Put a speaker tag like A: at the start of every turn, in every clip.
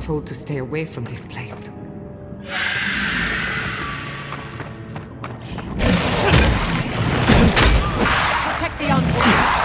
A: told to stay away from this place.
B: Protect the envoy.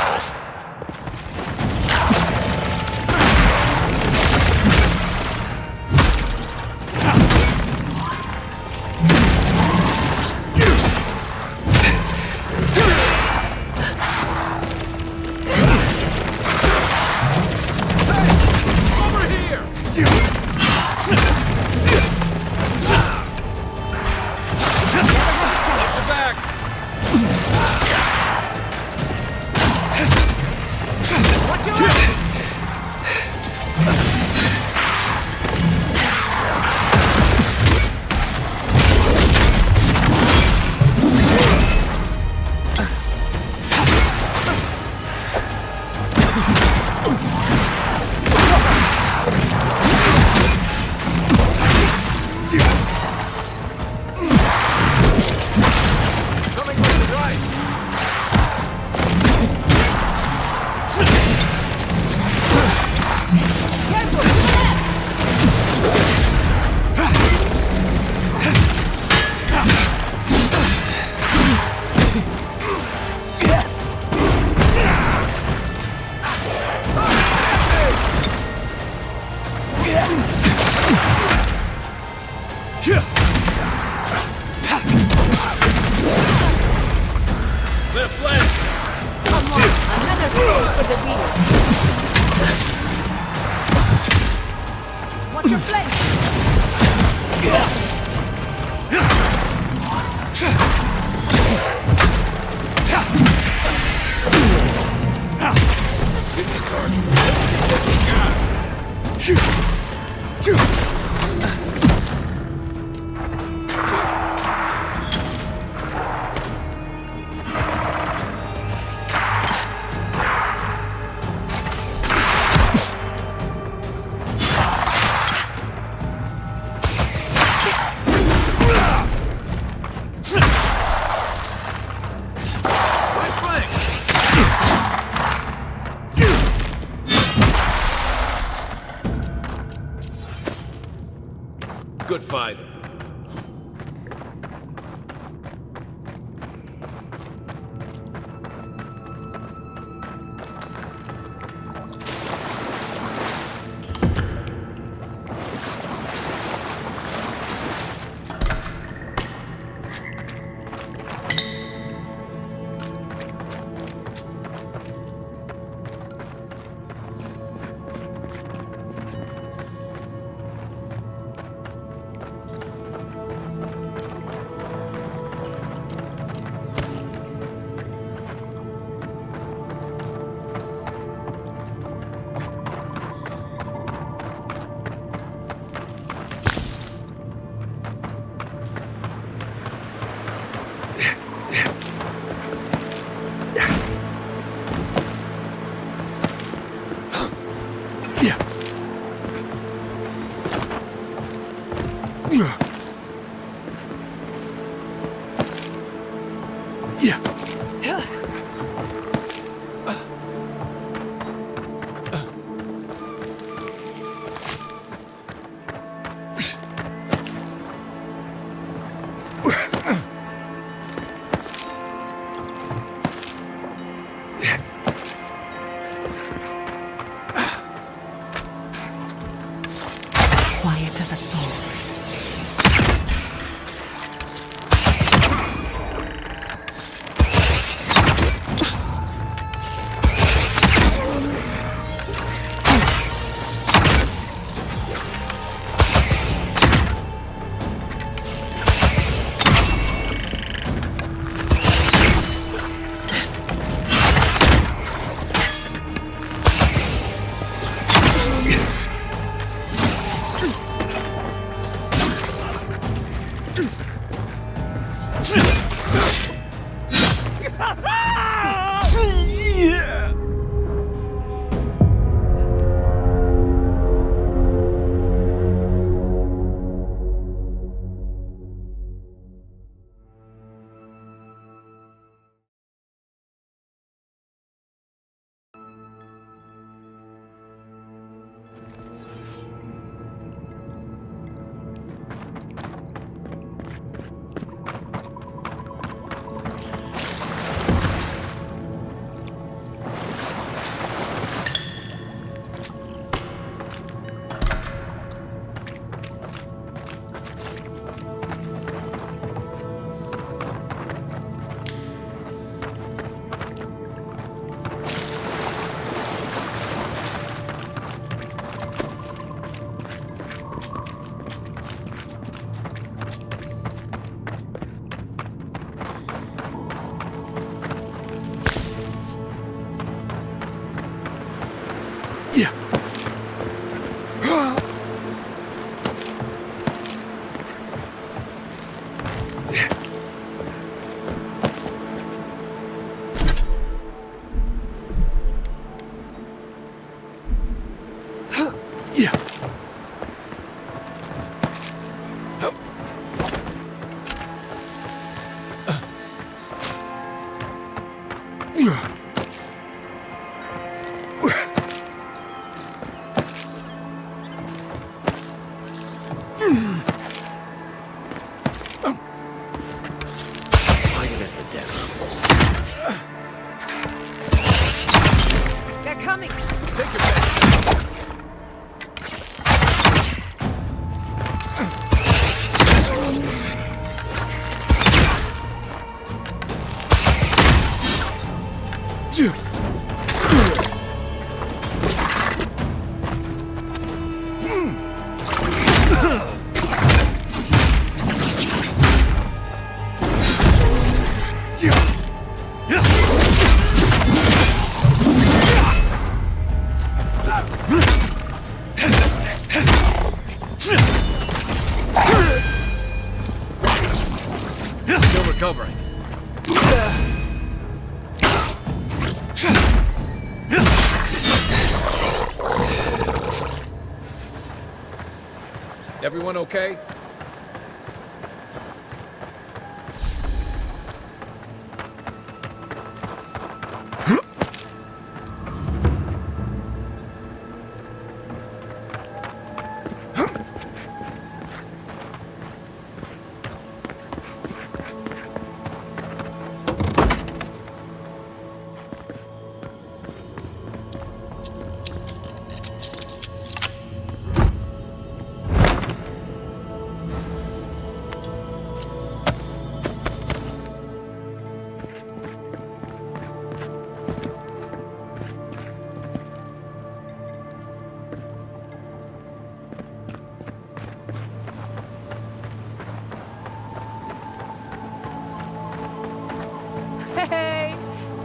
C: Good fighter.
B: They're coming!
C: Take your back. Still recovering. Everyone okay?
B: Hey!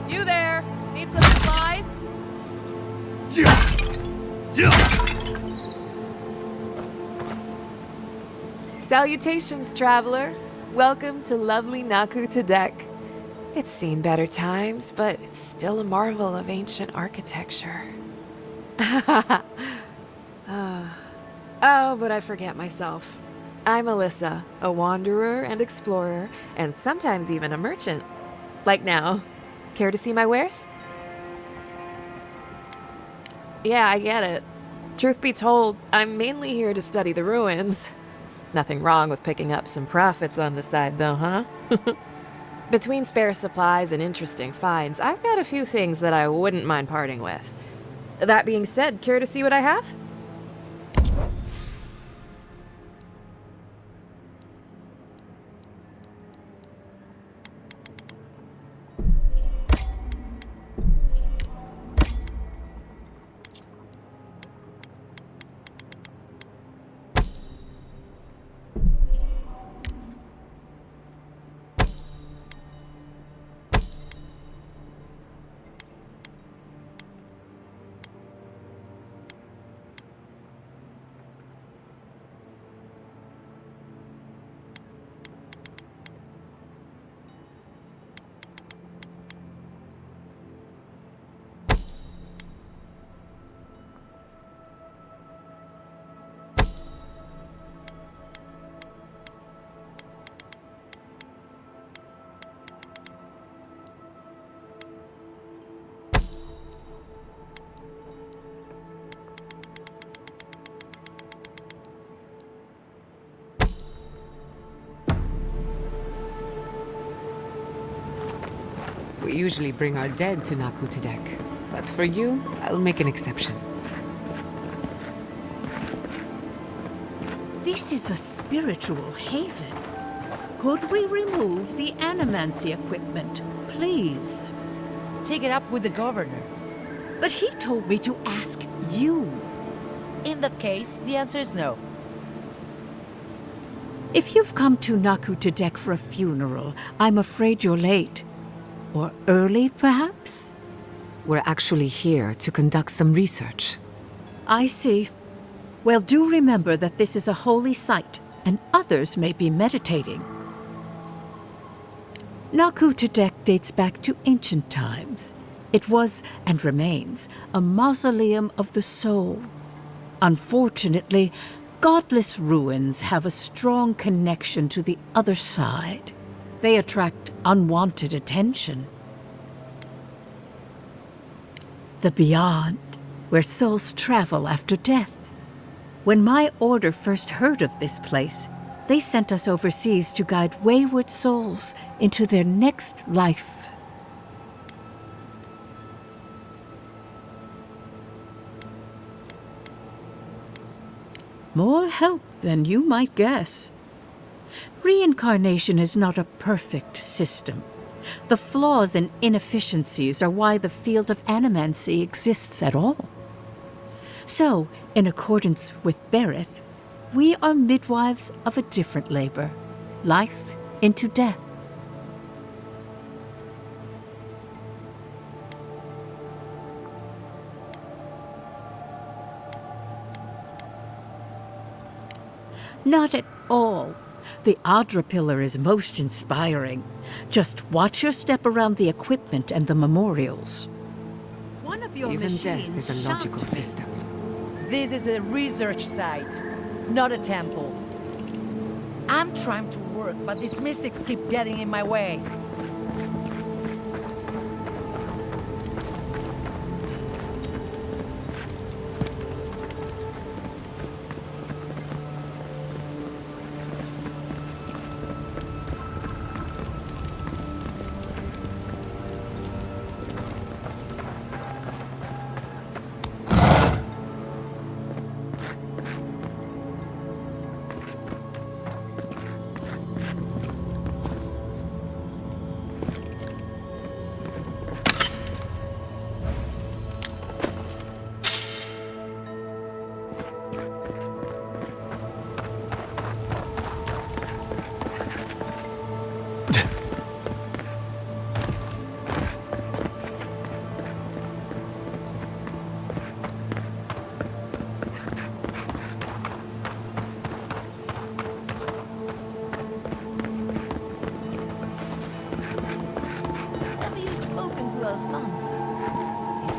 B: You there! Need some supplies?
D: Salutations, traveler. Welcome to lovely Nakutadek. It's seen better times, but it's still a marvel of ancient architecture. Oh, but I forget myself. I'm Alyssa, a wanderer and explorer, and sometimes even a merchant. Like now. Care to see my wares? Yeah, I get it. Truth be told, I'm mainly here to study the ruins. Nothing wrong with picking up some profits on the side, though, huh? Between spare supplies and interesting finds, I've got a few things that I wouldn't mind parting with. That being said, care to see what I have?
A: We usually bring our dead to Nakutadek, but for you, I'll make an exception.
E: This is a spiritual haven. Could we remove the animancy equipment, please?
B: Take it up with the governor.
E: But he told me to ask you.
B: In that case, the answer is no.
E: If you've come to Nakutadek for a funeral, I'm afraid you're late. Or early, perhaps?
A: We're actually here to conduct some research.
E: I see. Well, do remember that this is a holy site, and others may be meditating. Nakutadek dates back to ancient times. It was, and remains, a mausoleum of the soul. Unfortunately, godless ruins have a strong connection to the other side. They attract unwanted attention. The beyond, where souls travel after death. When my order first heard of this place, they sent us overseas to guide wayward souls into their next life. More help than you might guess. Reincarnation is not a perfect system. The flaws and inefficiencies are why the field of animancy exists at all. So, in accordance with Berith, we are midwives of a different labor, life into death. Not at all. The Adra pillar is most inspiring. Just watch your step around the equipment and the memorials. One of your
A: Even death
E: machines
A: is a logical
E: shocked me.
A: system.
F: This is a research site, not a temple. I'm trying to work, but these mystics keep getting in my way.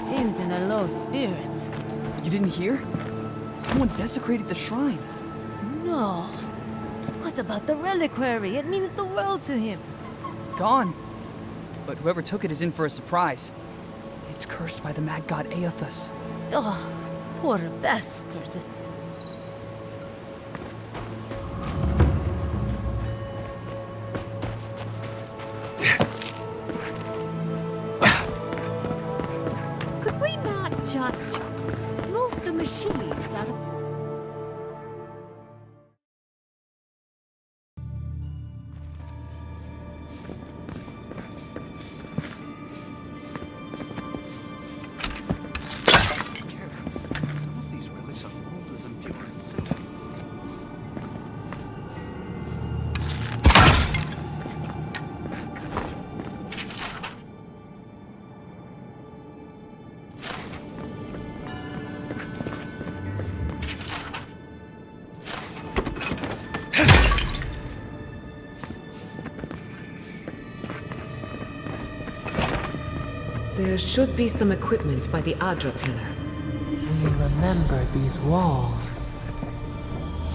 B: Seems in a low spirits.
G: You didn't hear? Someone desecrated the shrine.
B: No. What about the reliquary? It means the world to him.
G: Gone. But whoever took it is in for a surprise. It's cursed by the mad god Aethus.
B: Oh, poor bastard.
E: Could we not just move the machines out of...
H: Some of these relics are older than pure itself.
A: There should be some equipment by the Adra pillar.
I: We remember these walls.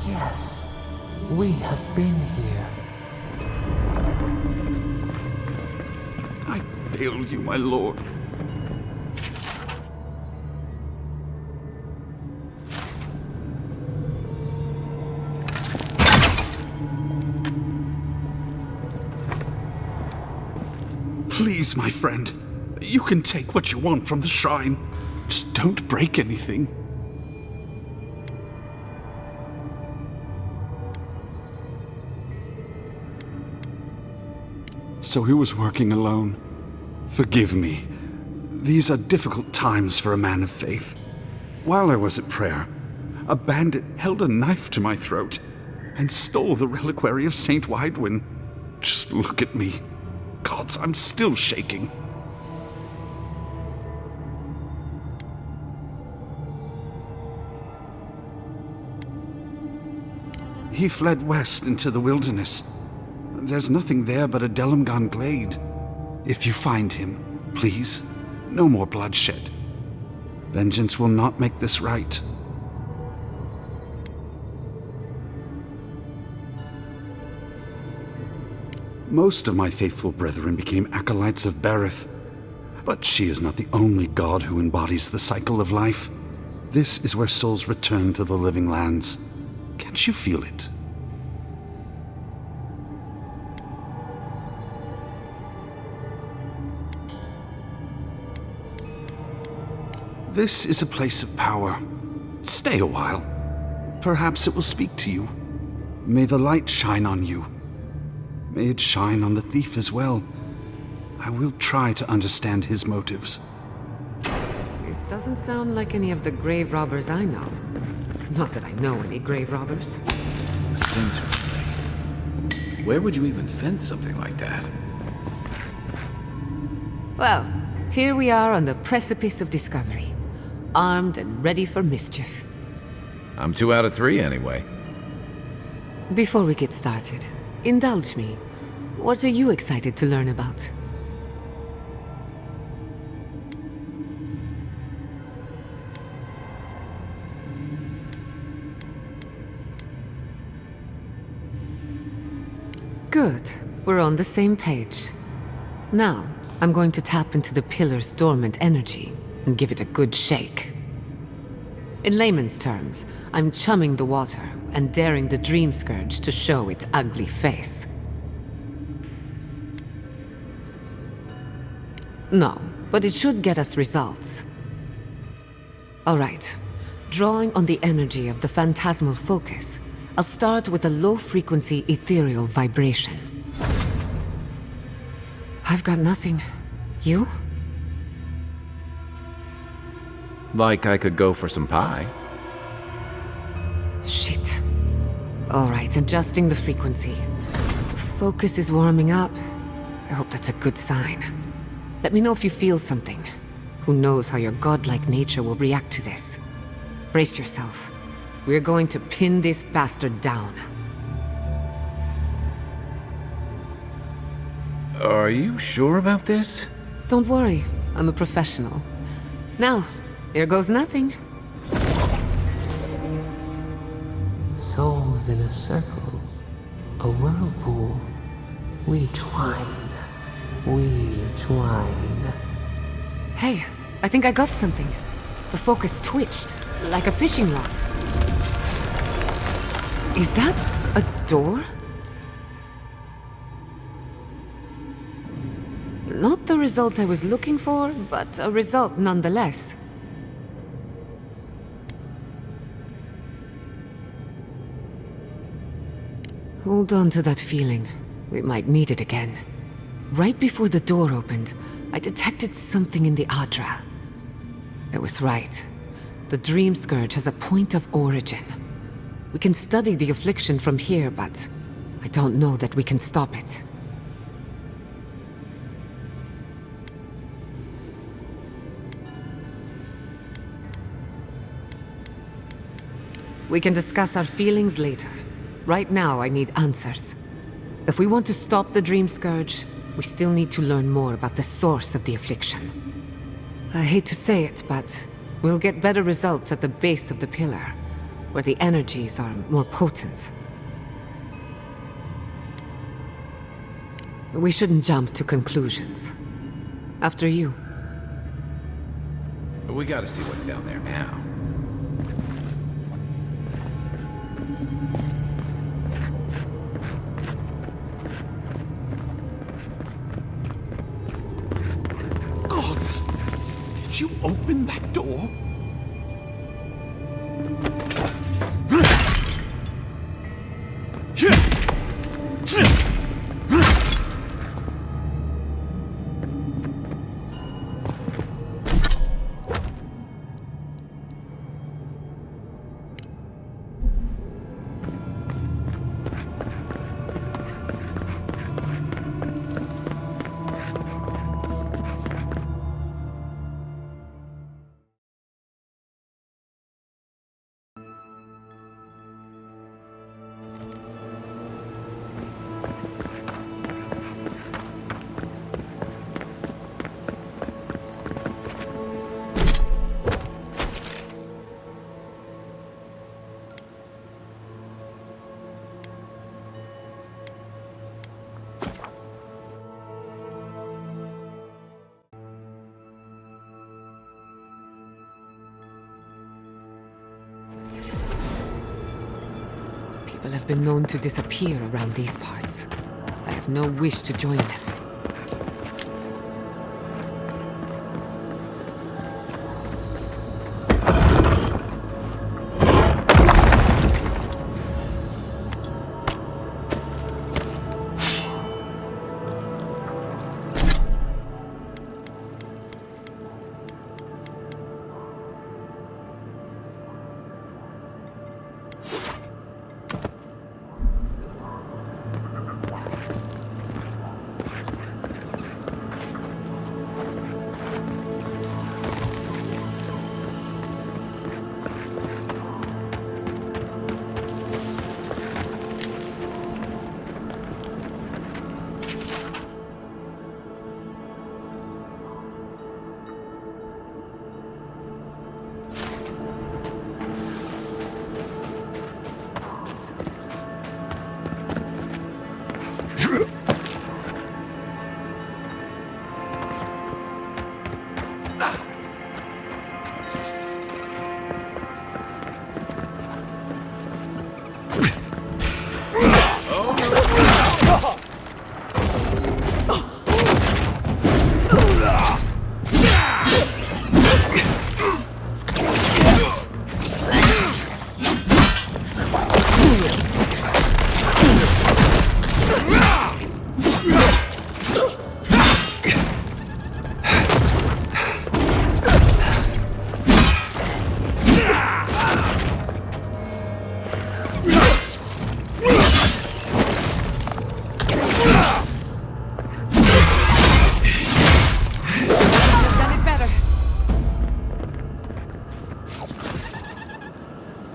I: Yes, we have been here.
H: I failed you, my lord. Please, my friend. You can take what you want from the shrine. Just don't break anything. So he was working alone. Forgive me. These are difficult times for a man of faith. While I was at prayer, a bandit held a knife to my throat and stole the reliquary of Saint Widwin. Just look at me. Gods, I'm still shaking. He fled west into the wilderness. There's nothing there but a Delumgan glade. If you find him, please, no more bloodshed. Vengeance will not make this right. Most of my faithful brethren became acolytes of Berith. But she is not the only god who embodies the cycle of life. This is where souls return to the living lands. Can't you feel it? This is a place of power. Stay a while. Perhaps it will speak to you. May the light shine on you. May it shine on the thief as well. I will try to understand his motives.
A: This doesn't sound like any of the grave robbers I know. Not that I know any grave robbers.
C: Where would you even fence something like that?
A: Well, here we are on the precipice of discovery. Armed and ready for mischief.
C: I'm 2 out of 3 anyway.
A: Before we get started, indulge me. What are you excited to learn about? Good. We're on the same page. Now, I'm going to tap into the pillar's dormant energy and give it a good shake. In layman's terms, I'm chumming the water and daring the dream scourge to show its ugly face. No, but it should get us results. All right. Drawing on the energy of the phantasmal focus, I'll start with a low-frequency ethereal vibration. I've got nothing. You?
C: Like I could go for some pie.
A: Shit. All right, adjusting the frequency. The focus is warming up. I hope that's a good sign. Let me know if you feel something. Who knows how your godlike nature will react to this. Brace yourself. We're going to pin this bastard down.
C: Are you sure about this?
A: Don't worry, I'm a professional. Now, here goes nothing.
I: Souls in a circle, a whirlpool. We twine, we twine.
A: Hey, I think I got something. The focus twitched, like a fishing rod. Is that a door? Not the result I was looking for, but a result nonetheless. Hold on to that feeling. We might need it again. Right before the door opened, I detected something in the Adra. I was right. The Dream Scourge has a point of origin. We can study the affliction from here, but I don't know that we can stop it. We can discuss our feelings later. Right now, I need answers. If we want to stop the Dream Scourge, we still need to learn more about the source of the affliction. I hate to say it, but we'll get better results at the base of the pillar, where the energies are more potent. We shouldn't jump to conclusions. After you.
C: We gotta see what's down there now.
H: Gods! Did you open that door?
A: People have been known to disappear around these parts. I have no wish to join them.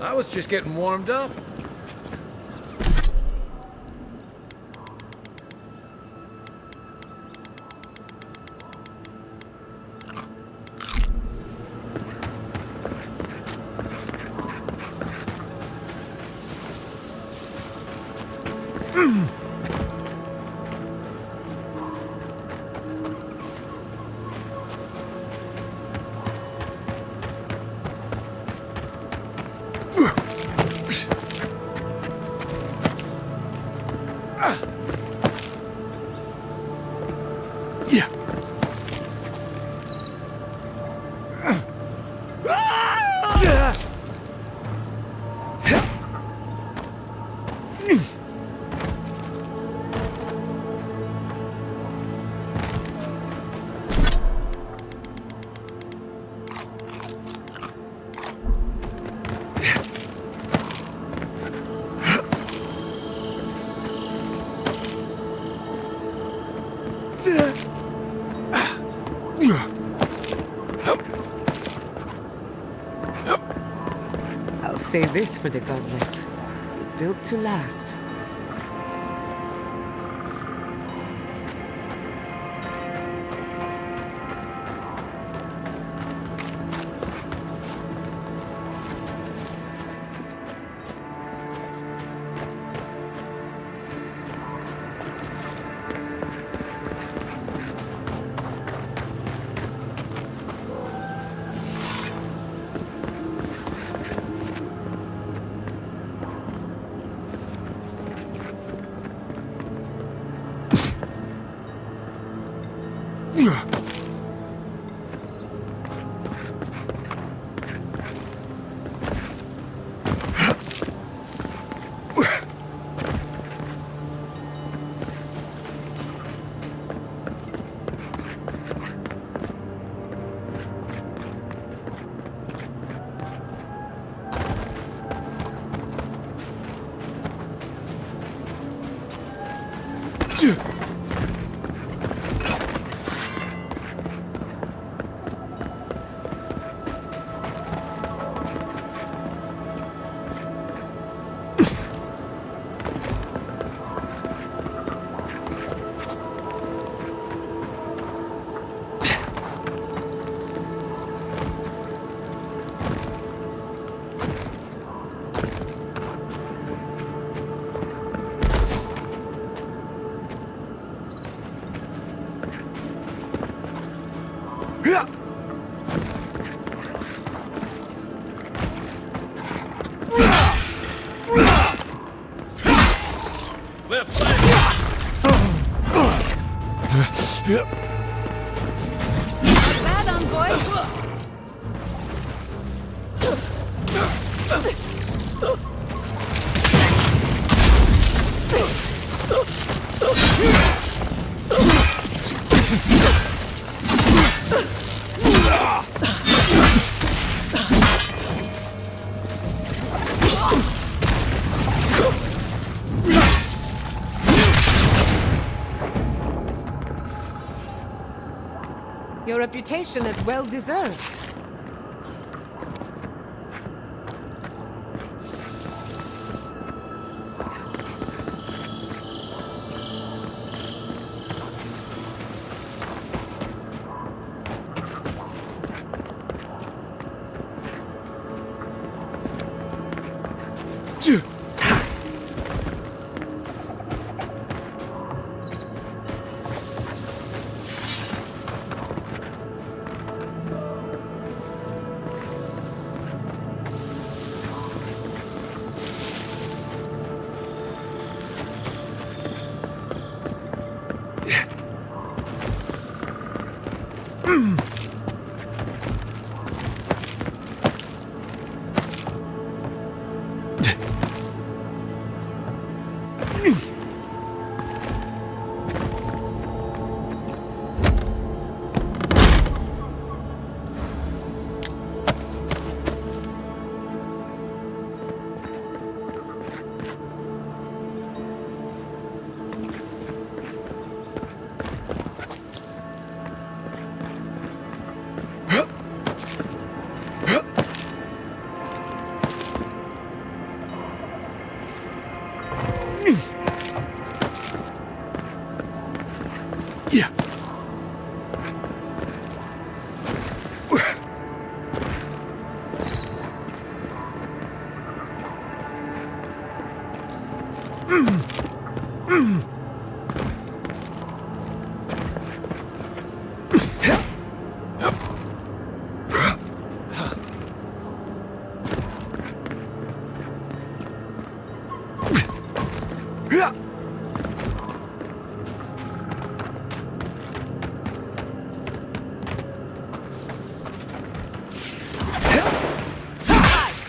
C: I was just getting warmed up.
A: I'll say this for the godless. You're built to last.
B: Bad envoy!
A: Your reputation is well deserved.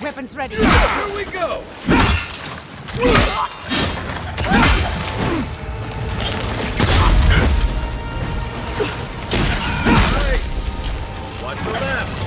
A: Weapons ready.
C: Here we go! Hey! Watch the left!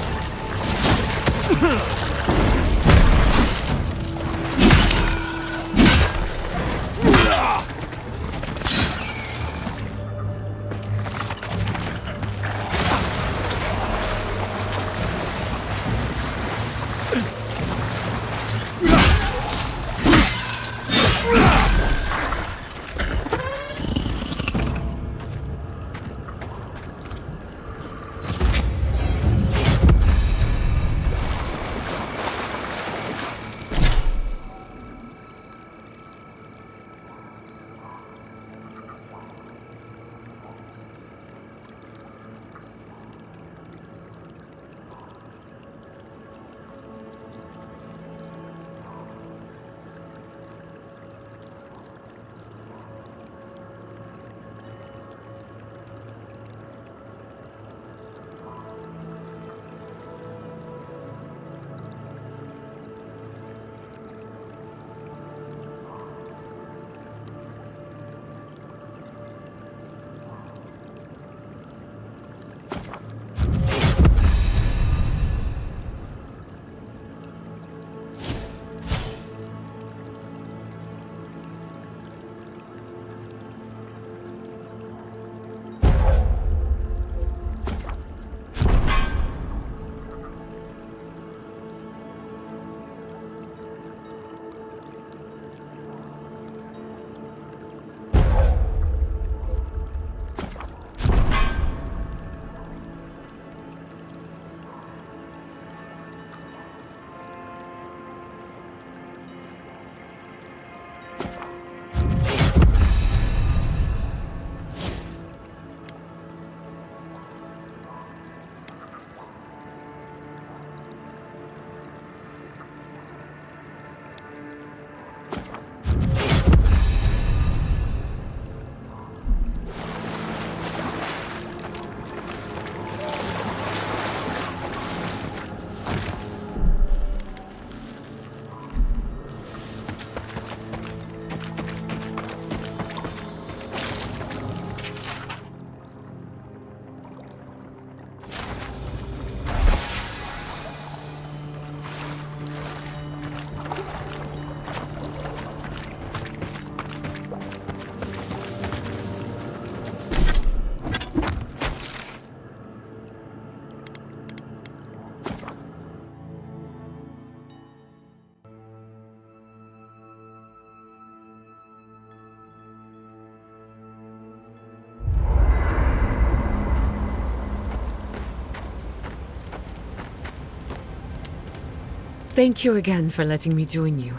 A: Thank you again for letting me join you.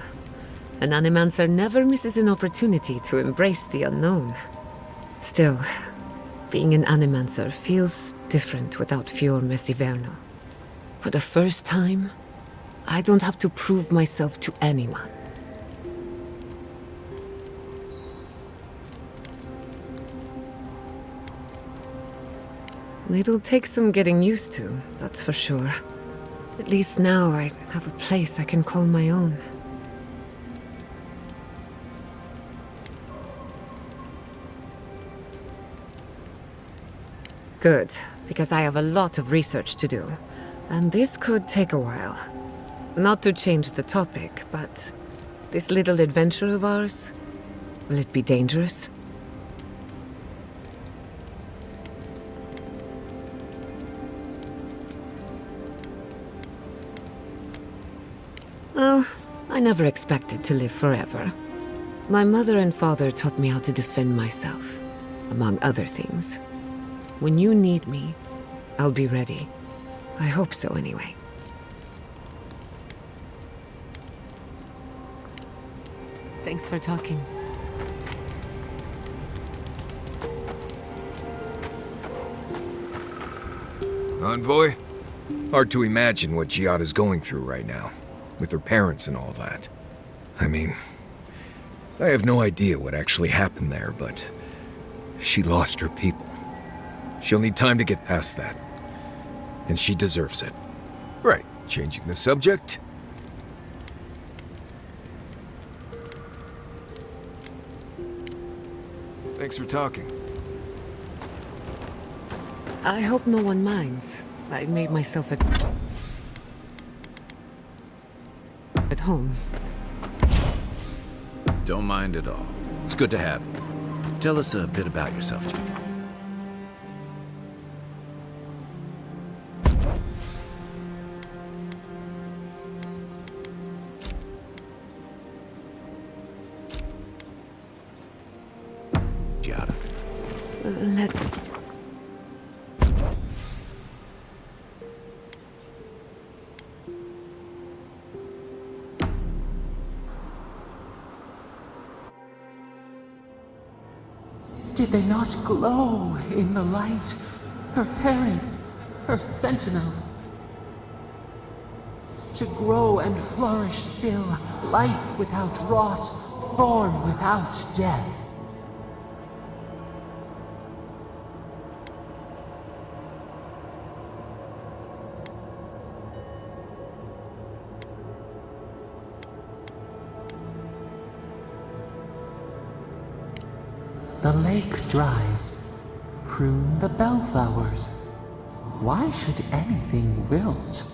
A: An animancer never misses an opportunity to embrace the unknown. Still, being an animancer feels different without Fior Messiverno. For the first time, I don't have to prove myself to anyone. It'll take some getting used to, that's for sure. At least now I have a place I can call my own. Good, because I have a lot of research to do, and this could take a while. Not to change the topic, but this little adventure of ours, will it be dangerous? Well, I never expected to live forever. My mother and father taught me how to defend myself, among other things. When you need me, I'll be ready. I hope so, anyway. Thanks for talking.
C: Envoy? Hard to imagine what Giada's going through right now, with her parents and all that. I mean, I have no idea what actually happened there, but she lost her people. She'll need time to get past that. And she deserves it. Right, changing the subject? Thanks for talking.
A: I hope no one minds. I made myself at home.
J: Don't mind at all. It's good to have you. Tell us a bit about yourself, Chief. Giada.
A: Let's...
I: Did they not glow in the light? Her parents, her sentinels. To grow and flourish still, life without rot, form without death. The lake dries. Prune the bellflowers. Why should anything wilt?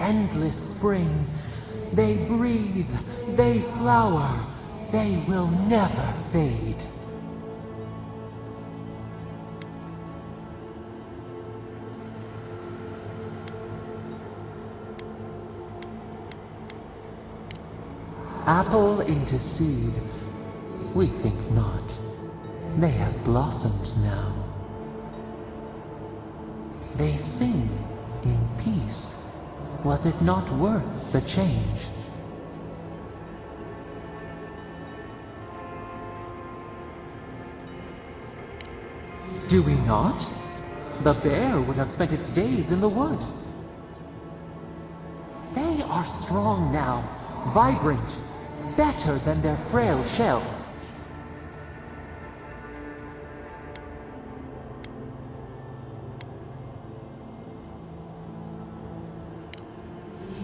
I: Endless spring. They breathe. They flower. They will never fade. Apple into seed. We think not. They have blossomed now. They sing in peace. Was it not worth the change? Do we not? The bear would have spent its days in the wood. They are strong now, vibrant, better than their frail shells.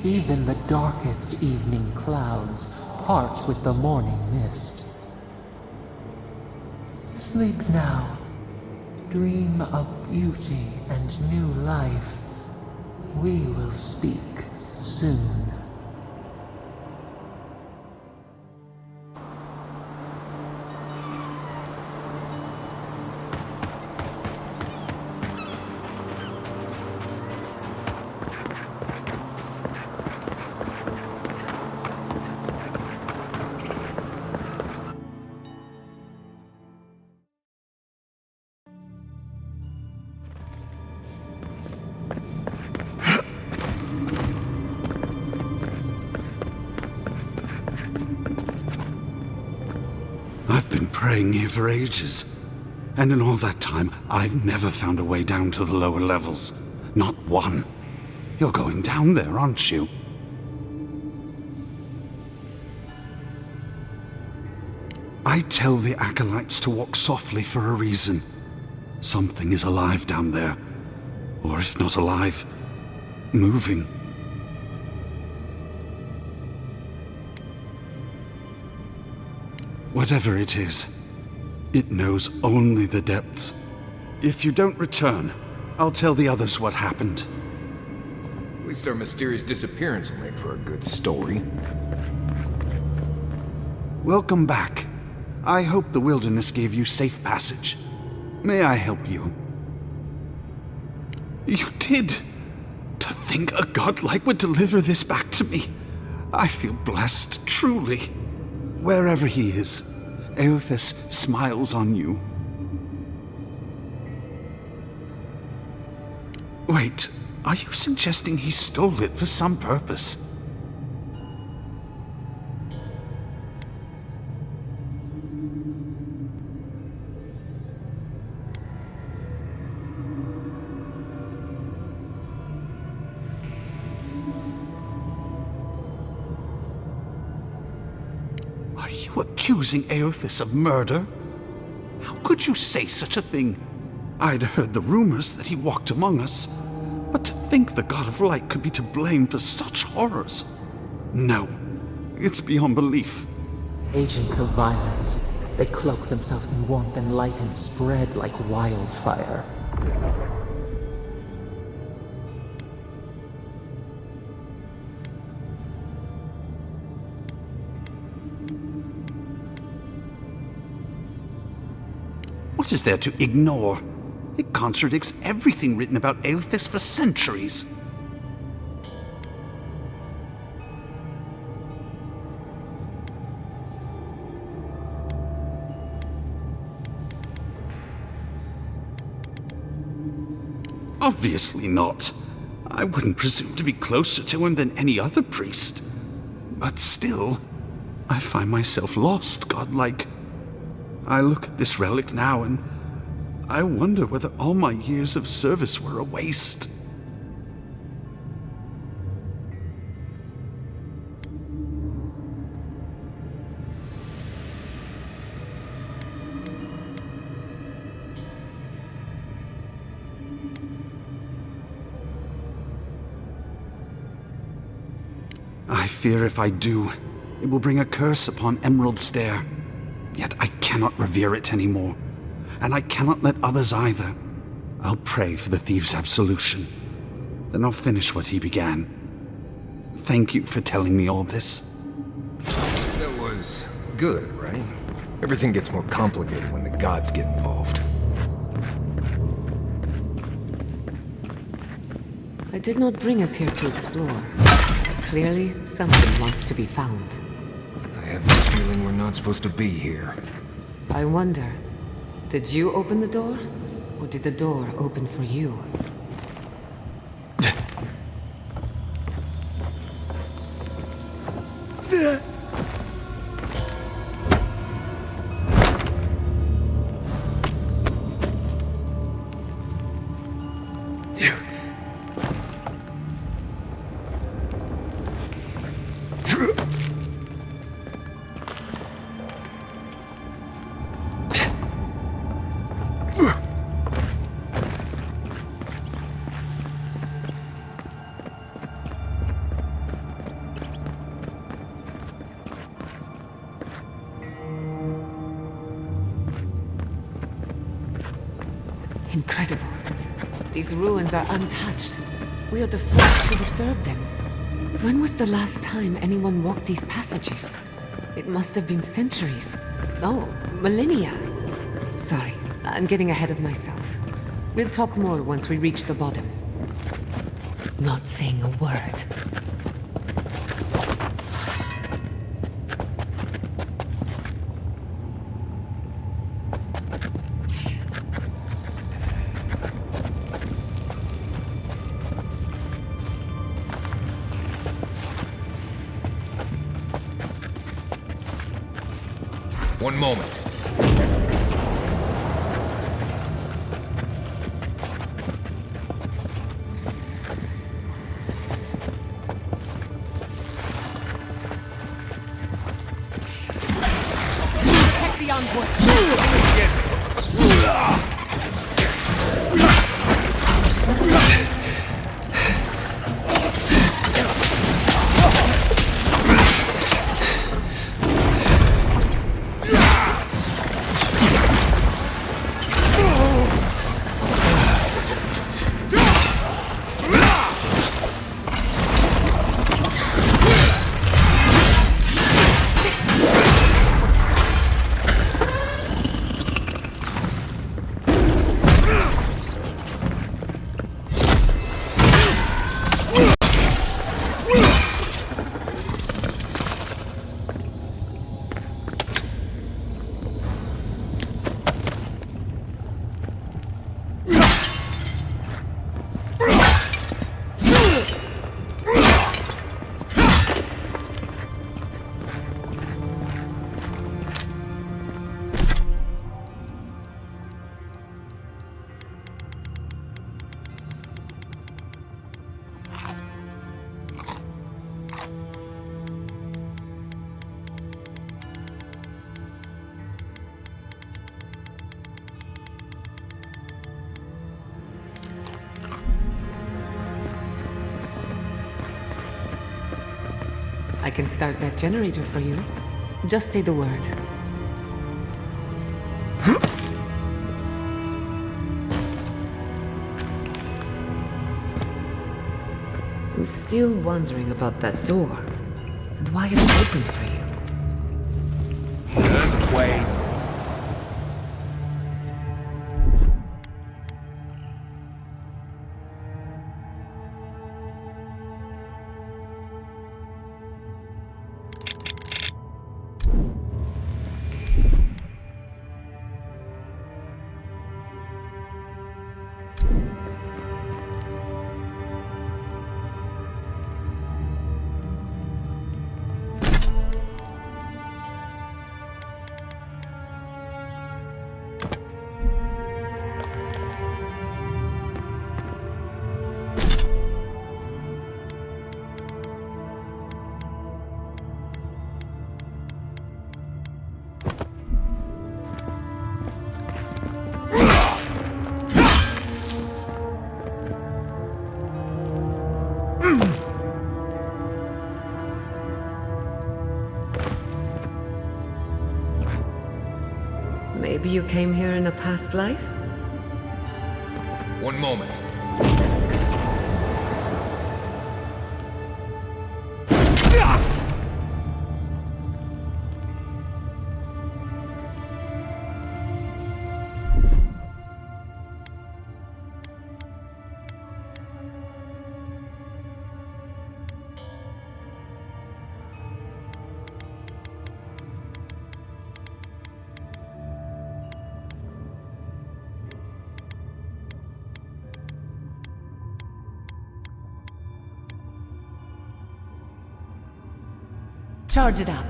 I: Even the darkest evening clouds part with the morning mist. Sleep now. Dream of beauty and new life. We will speak soon.
H: praying here for ages. And in all that time, I've never found a way down to the lower levels. Not one. You're going down there, aren't you? I tell the acolytes to walk softly for a reason. Something is alive down there. Or if not alive, moving. Whatever it is, it knows only the depths. If you don't return, I'll tell the others what happened.
C: At least our mysterious disappearance will make for a good story.
H: Welcome back. I hope the wilderness gave you safe passage. May I help you? You did! To think a godlike would deliver this back to me. I feel blessed, truly. Wherever he is, Eothas smiles on you. Wait, are you suggesting he stole it for some purpose? Are you accusing Eothas of murder? How could you say such a thing? I'd heard the rumors that he walked among us, but to think the God of Light could be to blame for such horrors. No, it's beyond belief.
I: Agents of violence. They cloak themselves in warmth and light and spread like wildfire.
H: What is there to ignore? It contradicts everything written about Eothas for centuries. Obviously not. I wouldn't presume to be closer to him than any other priest. But still, I find myself lost, godlike. I look at this relic now and I wonder whether all my years of service were a waste. I fear if I do, it will bring a curse upon Emerald Stair. Yet I cannot revere it anymore, and I cannot let others either. I'll pray for the thief's absolution. Then I'll finish what he began. Thank you for telling me all this.
C: That was good, right? Everything gets more complicated when the gods get involved.
A: I did not bring us here to explore. Clearly, something wants to be found.
C: I have this feeling we're not supposed to be here.
A: I wonder, did you open the door? Or did the door open for you? Incredible. These ruins are untouched. We are the first to disturb them. When was the last time anyone walked these passages? It must have been centuries. No, millennia. Sorry, I'm getting ahead of myself. We'll talk more once we reach the bottom. Not saying a word.
C: One moment.
A: I can start that generator for you. Just say the word. I'm still wondering about that door, and why it opened for you.
C: Just wait.
A: Maybe you came here in a past life?
C: One moment.
A: Charge it up.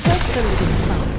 A: Just a little spark.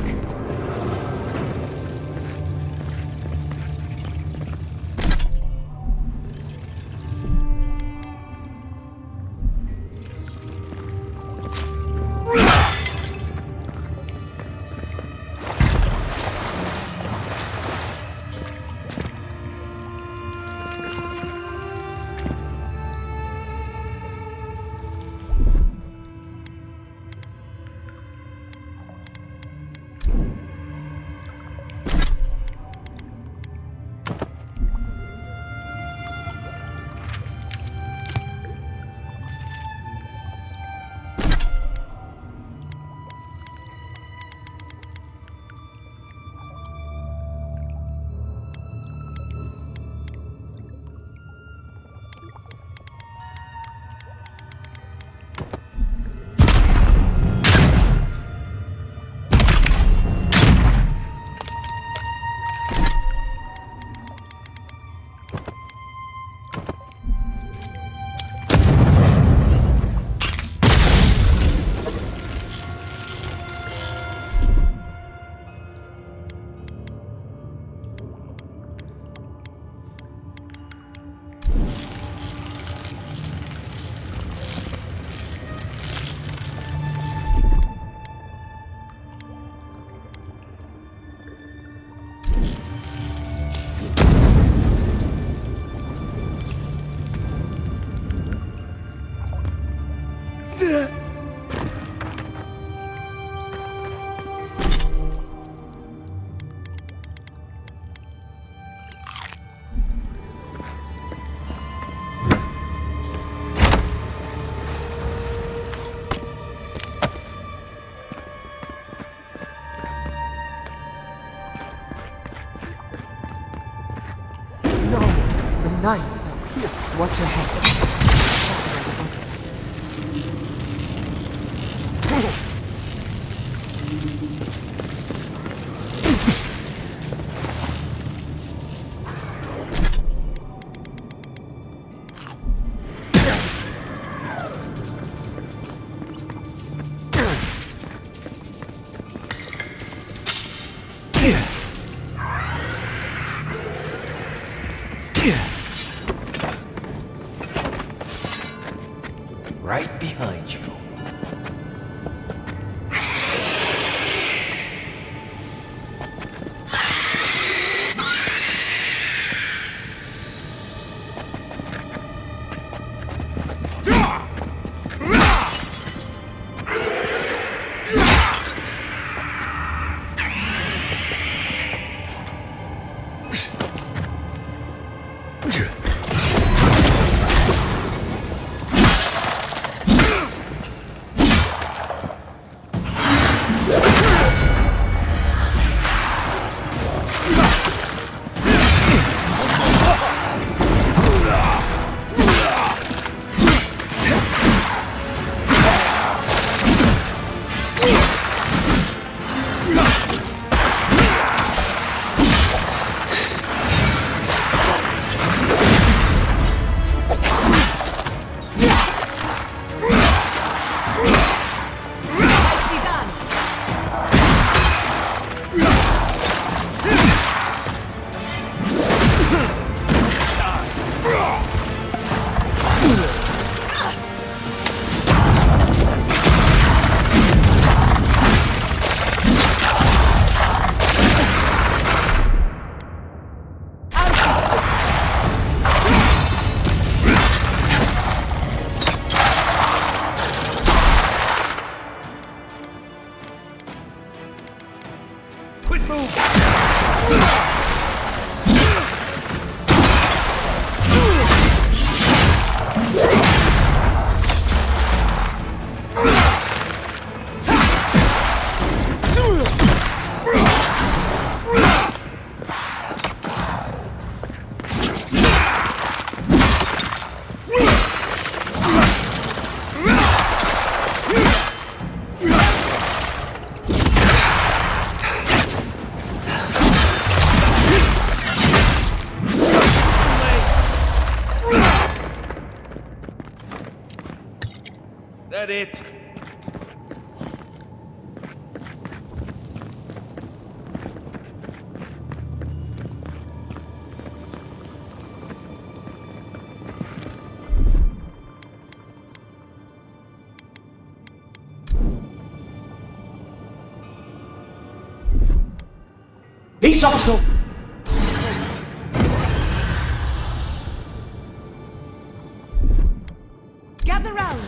I: Here.
A: Watch your head.
K: Right behind you. That it?
L: He's also...
F: Gather round!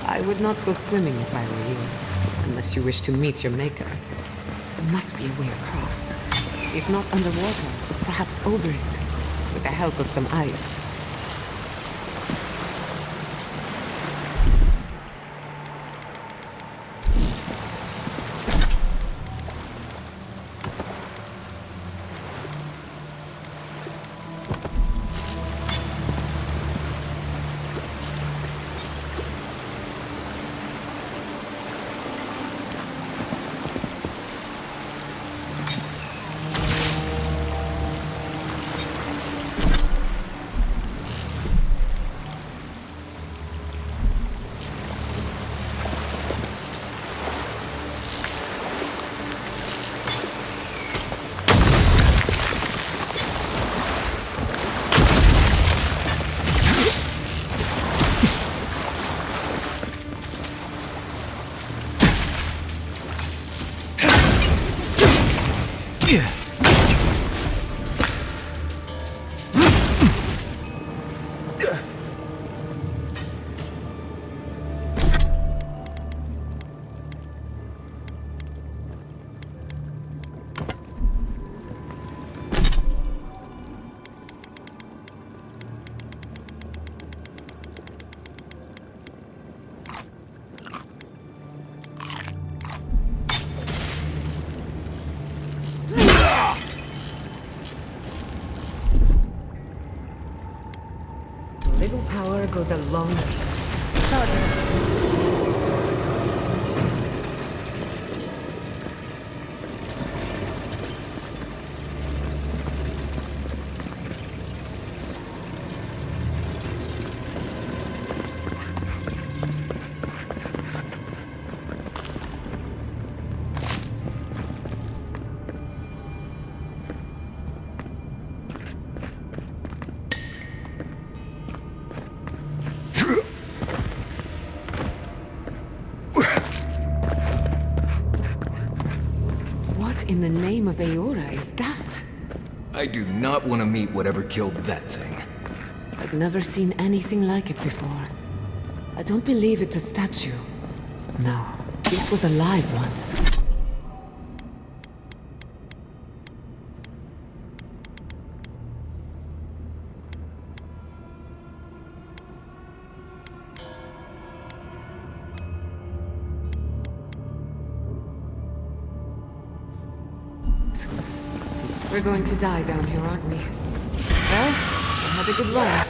A: I would not go swimming if I were you, unless you wish to meet your maker. There must be a way across. If not underwater, perhaps over it, with the help of some ice. little power goes a long way. In the name of Aora is that?
C: I do not want to meet whatever killed that thing.
A: I've never seen anything like it before. I don't believe it's a statue. No, this was alive once. We're going to die down here, aren't we? Well, I had a good run.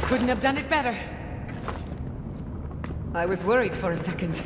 A: Couldn't have done it better. I was worried for a second.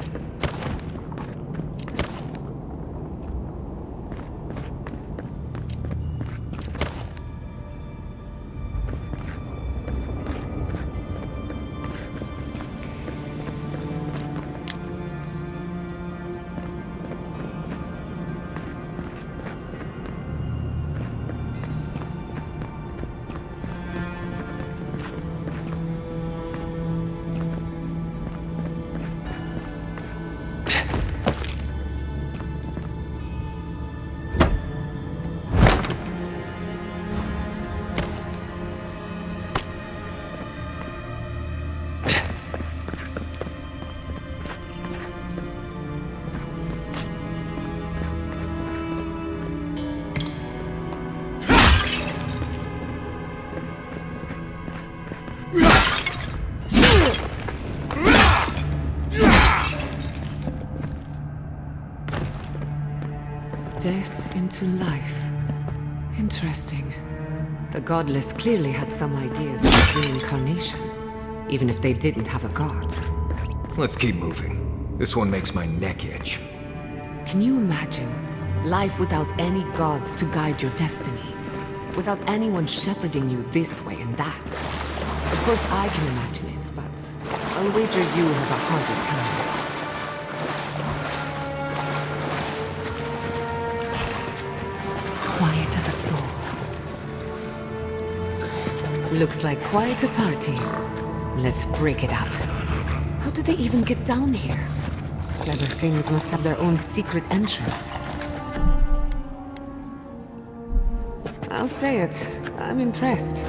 A: Death into life. Interesting. The godless clearly had some ideas about reincarnation, even if they didn't have a god.
C: Let's keep moving. This one makes my neck itch.
A: Can you imagine life without any gods to guide your destiny? Without anyone shepherding you this way and that? Of course I can imagine it, but I'll wager you have a harder time. Quiet as a soul. Looks like quite a party. Let's break it up. How did they even get down here? Clever things must have their own secret entrance. I'll say it. I'm impressed.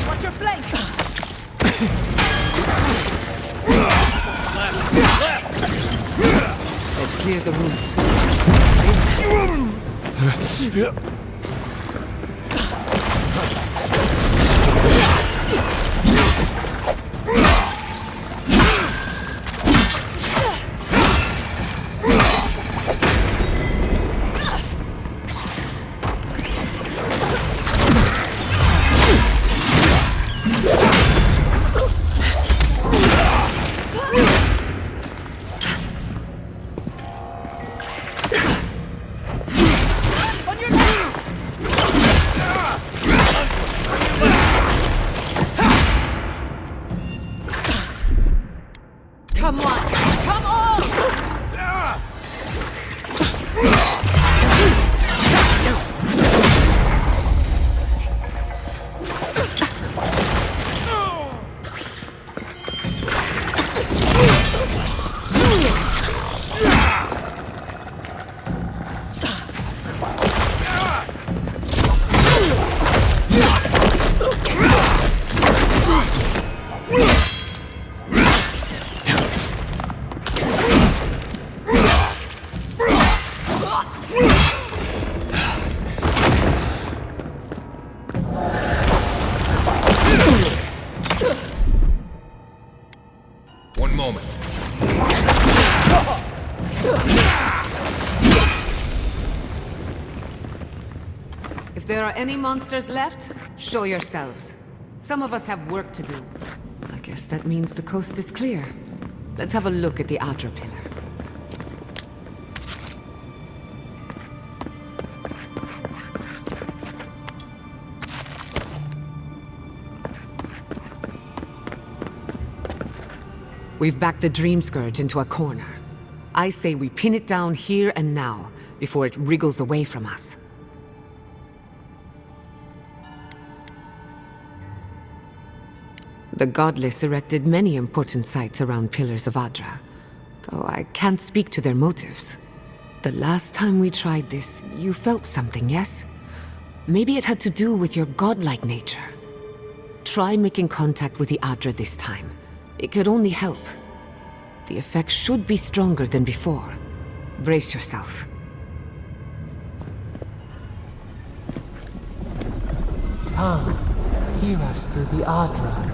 F: Watch your flank!
A: Let's clear the room.
C: One moment.
A: If there are any monsters left, show yourselves. Some of us have work to do. I guess that means the coast is clear. Let's have a look at the Adra pillar. We've backed the Dream Scourge into a corner. I say we pin it down here and now, before it wriggles away from us. The Godless erected many important sites around Pillars of Adra, though I can't speak to their motives. The last time we tried this, you felt something, yes? Maybe it had to do with your godlike nature. Try making contact with the Adra this time. It could only help. The effect should be stronger than before. Brace yourself.
I: Come, hear us through the Adra.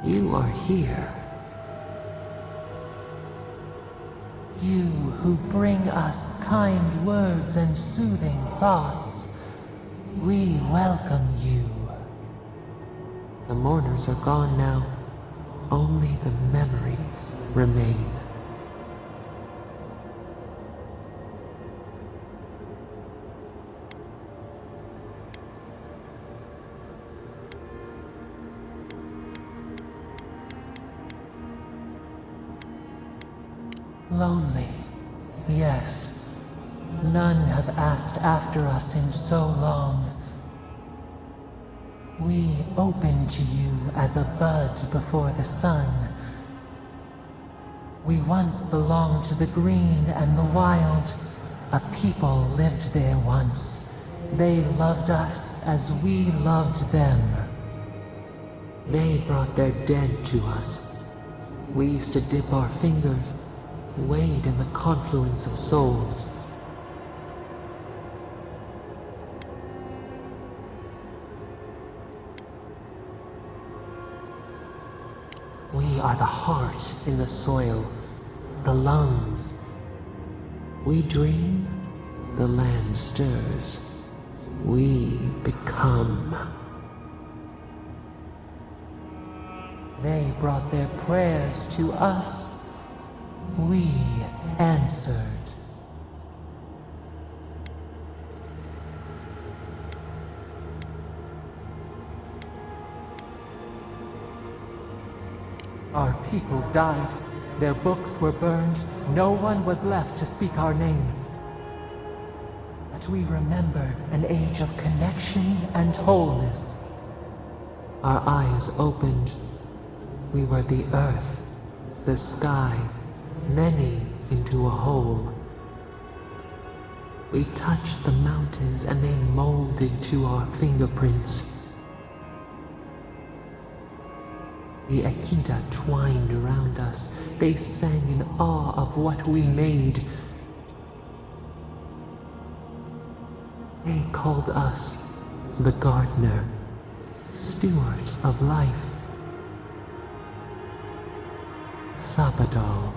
I: You are here. You who bring us kind words and soothing thoughts, we welcome you. The mourners are gone now. Only the memories remain. Lonely, yes. None have asked after us in so long. We open to you as a bud before the sun. We once belonged to the green and the wild. A people lived there once. They loved us as we loved them. They brought their dead to us. We used to dip our fingers, wade in the confluence of souls. We are the heart in the soil, the lungs. We dream, the land stirs. We become. They brought their prayers to us. We answered. Our people died. Their books were burned. No one was left to speak our name. But we remember an age of connection and wholeness. Our eyes opened. We were the earth, the sky, many into a whole. We touched the mountains and they molded to our fingerprints. The Akita twined around us. They sang in awe of what we made. They called us the gardener, steward of life. Sapadal.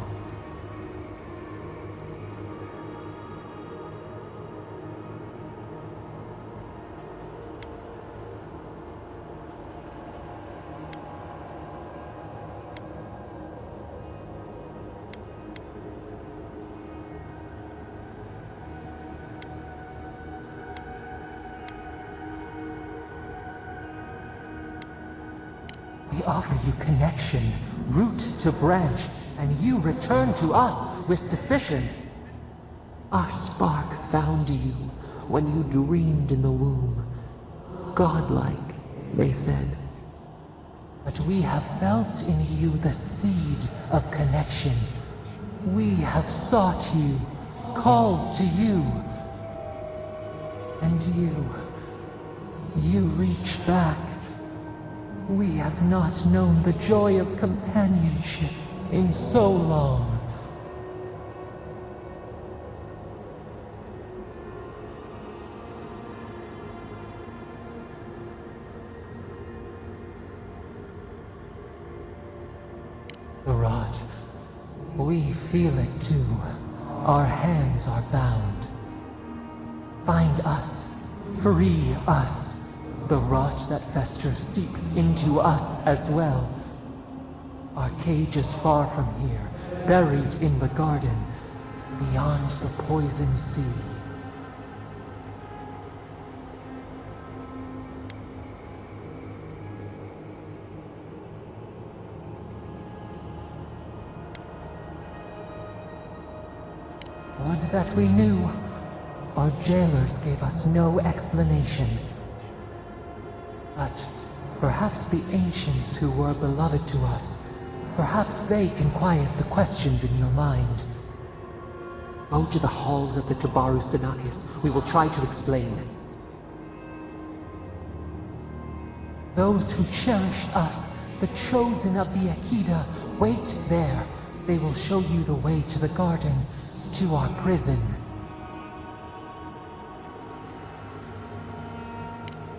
I: We offer you connection, root to branch, and you return to us with suspicion. Our spark found you when you dreamed in the womb. Godlike, they said. But we have felt in you the seed of connection. We have sought you, called to you. And you reach back. We have not known the joy of companionship in so long. The rot. We feel it too. Our hands are bound. Find us. Free us. The rot that festers seeps into us as well. Our cage is far from here, buried in the garden, beyond the poison sea. Would that we knew. Our jailers gave us no explanation. But perhaps the ancients who were beloved to us, perhaps they can quiet the questions in your mind. Go to the halls of the Tabaru Sanakis. We will try to explain. Those who cherish us, the chosen of the Akita, wait there. They will show you the way to the garden, to our prison.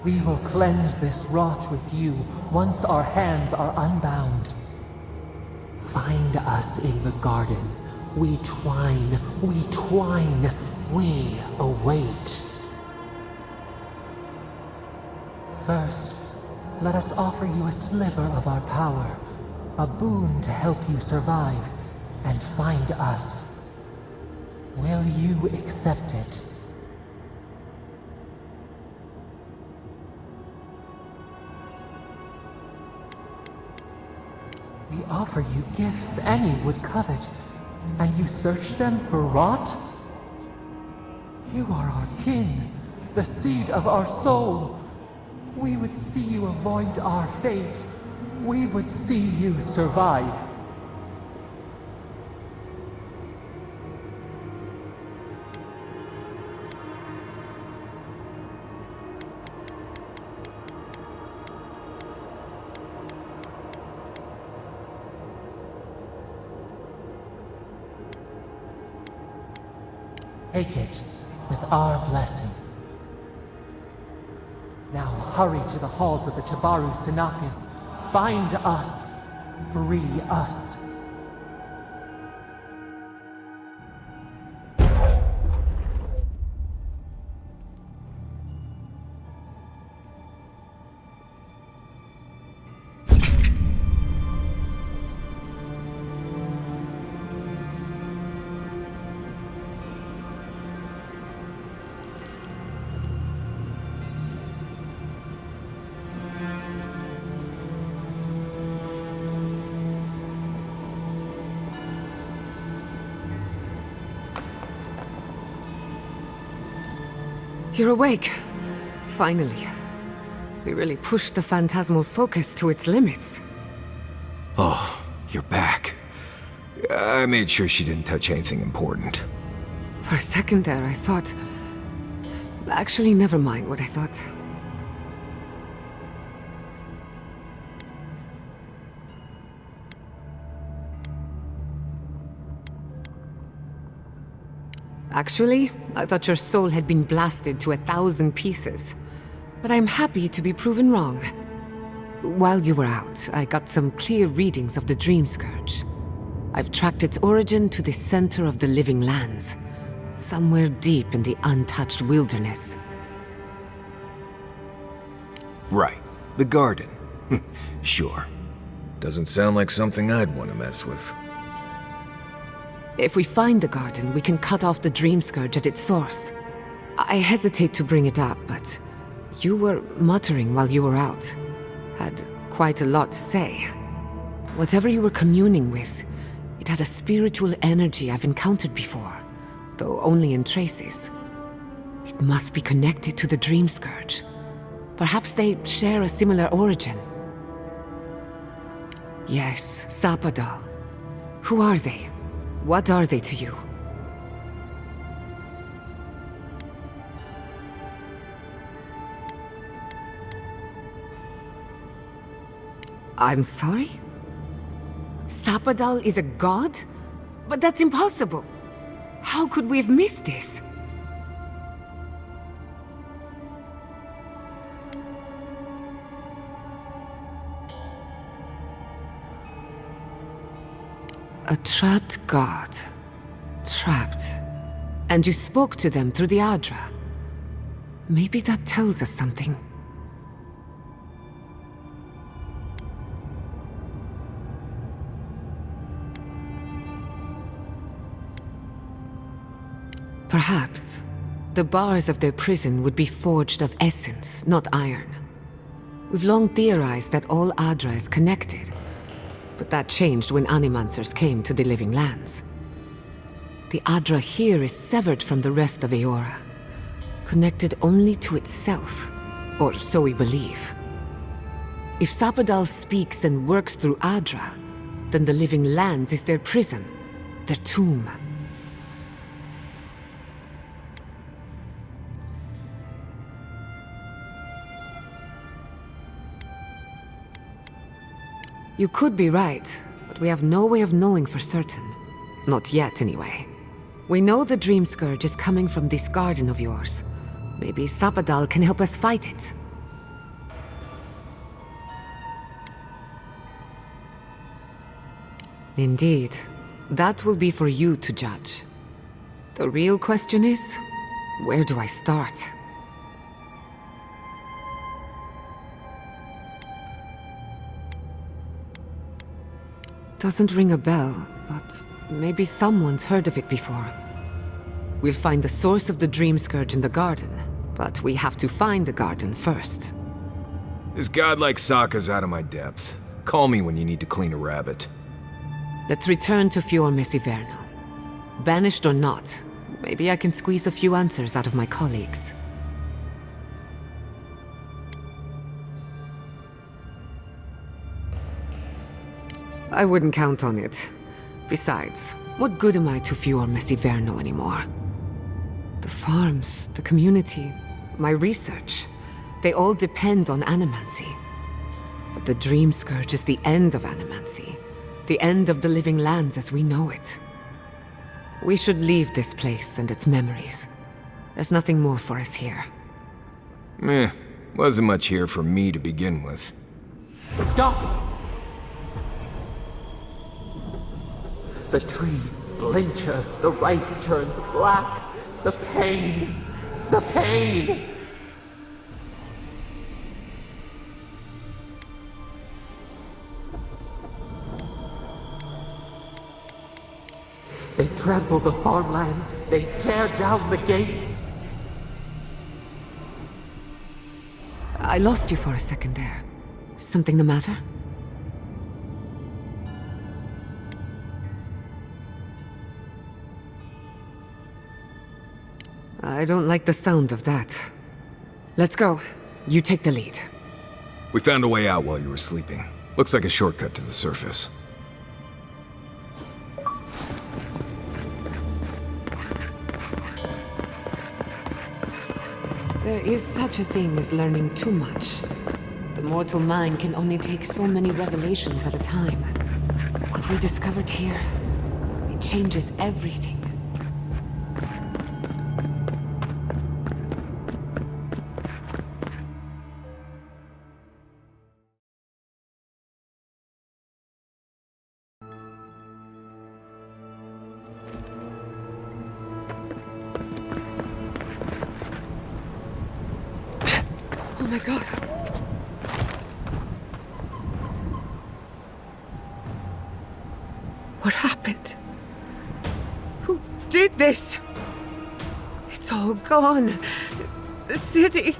I: We will cleanse this rot with you once our hands are unbound. Find us in the garden. We twine, we await. First, let us offer you a sliver of our power, a boon to help you survive and find us. Will you accept it? We offer you gifts any would covet, and you search them for rot? You are our kin, the seed of our soul. We would see you avoid our fate. We would see you survive. Take it with our blessing. Now hurry to the halls of the Tabaru Sinakis. Bind us. Free us.
A: You're awake. Finally. We really pushed the phantasmal focus to its limits.
C: Oh, you're back. I made sure she didn't touch anything important.
A: For a second there, I thought... Actually, never mind what I thought. Actually, I thought your soul had been blasted to 1,000 pieces. But I'm happy to be proven wrong. While you were out, I got some clear readings of the Dream Scourge. I've tracked its origin to the center of the Living Lands, somewhere deep in the untouched wilderness.
C: Right. The garden. Sure. Doesn't sound like something I'd want to mess with.
A: If we find the garden, we can cut off the Dream Scourge at its source. I hesitate to bring it up, but you were muttering while you were out. Had quite a lot to say. Whatever you were communing with, it had a spiritual energy I've encountered before, though only in traces. It must be connected to the Dream Scourge. Perhaps they share a similar origin. Yes, Sapadal. Who are they? What are they to you? I'm sorry? Sapadal is a god? But that's impossible. How could we have missed this? A trapped god. Trapped. And you spoke to them through the Adra. Maybe that tells us something. Perhaps the bars of their prison would be forged of essence, not iron. We've long theorized that all Adra is connected. But that changed when Animancers came to the Living Lands. The Adra here is severed from the rest of Eora, connected only to itself, or so we believe. If Sapadal speaks and works through Adra, then the Living Lands is their prison, their tomb. You could be right, but we have no way of knowing for certain. Not yet, anyway. We know the Dream Scourge is coming from this garden of yours. Maybe Sapadal can help us fight it. Indeed. That will be for you to judge. The real question is, where do I start? Doesn't ring a bell, but maybe someone's heard of it before. We'll find the source of the Dream Scourge in the garden, but we have to find the garden first.
C: This godlike Sokka's out of my depth. Call me when you need to clean a rabbit.
A: Let's return to Fior Messiverno. Banished or not, maybe I can squeeze a few answers out of my colleagues. I wouldn't count on it. Besides, what good am I to Fior Messiverno anymore? The farms, the community, my research, they all depend on animancy. But the Dream Scourge is the end of animancy, the end of the Living Lands as we know it. We should leave this place and its memories. There's nothing more for us here.
C: Wasn't much here for me to begin with.
I: Stop! The trees splinter, the rice turns black. The pain! The pain! They trample the farmlands, they tear down the gates.
A: I lost you for a second there. Something the matter? I don't like the sound of that. Let's go. You take the lead.
C: We found a way out while you were sleeping. Looks like a shortcut to the surface.
A: There is such a thing as learning too much. The mortal mind can only take so many revelations at a time. What we discovered here, it changes everything. Oh my god. What happened? Who did this? It's all gone. The city.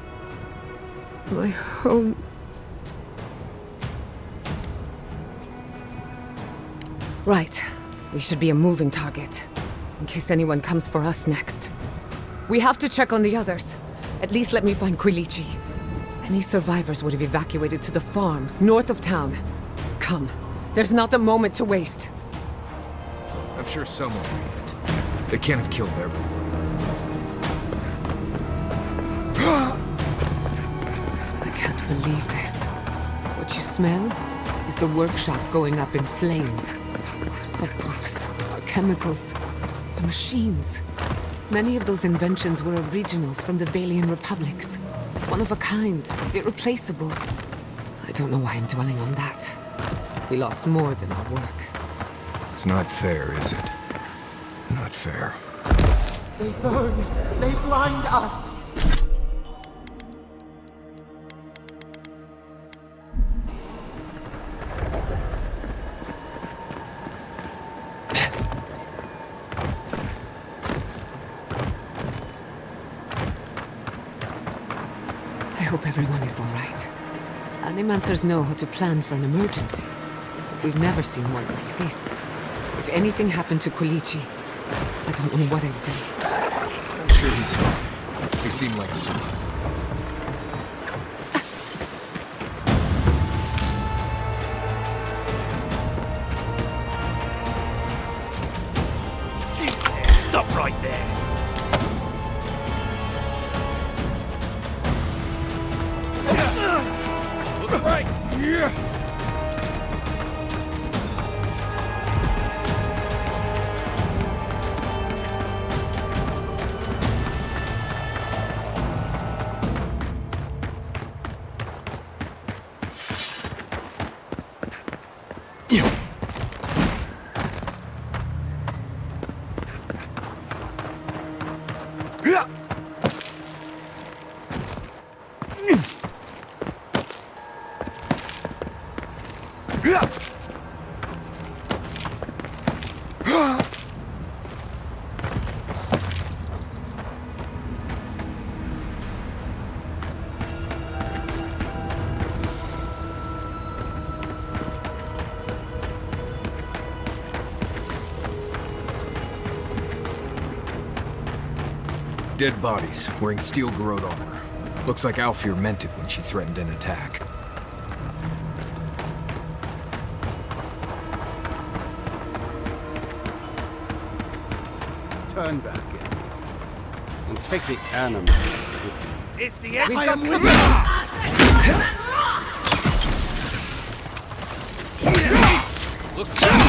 A: My home. Right. We should be a moving target. In case anyone comes for us next. We have to check on the others. At least let me find Quilici. Any survivors would have evacuated to the farms north of town. Come. There's not a moment to waste.
C: I'm sure someone made it. They can't have killed everyone.
A: I can't believe this. What you smell is the workshop going up in flames. Our books, our chemicals, our machines. Many of those inventions were originals from the Valian republics. One of a kind, irreplaceable. I don't know why I'm dwelling on that. We lost more than our work.
C: It's not fair, is it? Not fair.
I: They burn! They blind us!
A: I hope everyone is all right. Animancers know how to plan for an emergency. We've never seen one like this. If anything happened to Quilici, I don't know what I'd do.
C: I'm sure he's fine. He seemed like a survivor.
K: Stop right there. Look right. Yeah.
C: Dead bodies, wearing steel-garrod armor. Looks like Alfir meant it when she threatened an attack.
L: Turn back in. And take the animal with you.
K: It's the I am with you! Look down!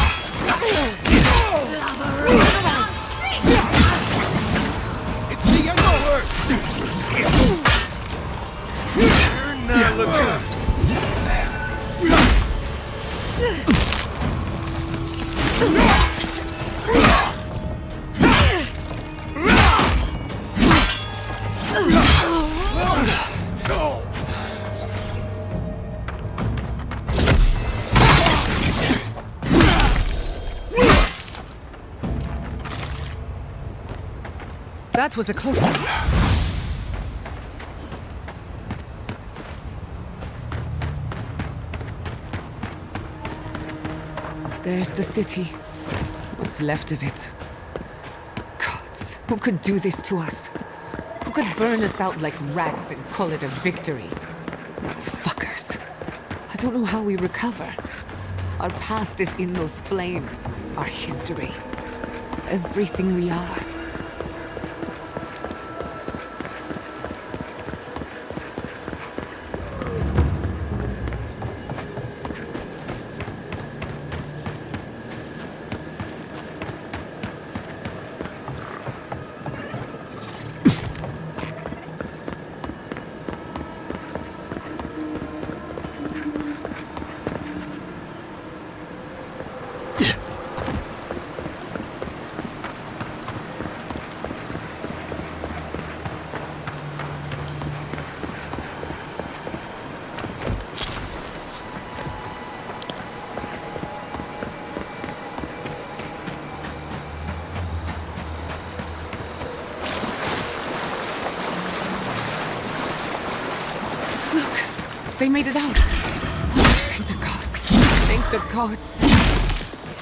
A: That was a close one. There's the city. What's left of it. Gods, who could do this to us? Who could burn us out like rats and call it a victory? Motherfuckers. I don't know how we recover. Our past is in those flames. Our history. Everything we are. They made it out. Oh, thank the gods. Thank the gods.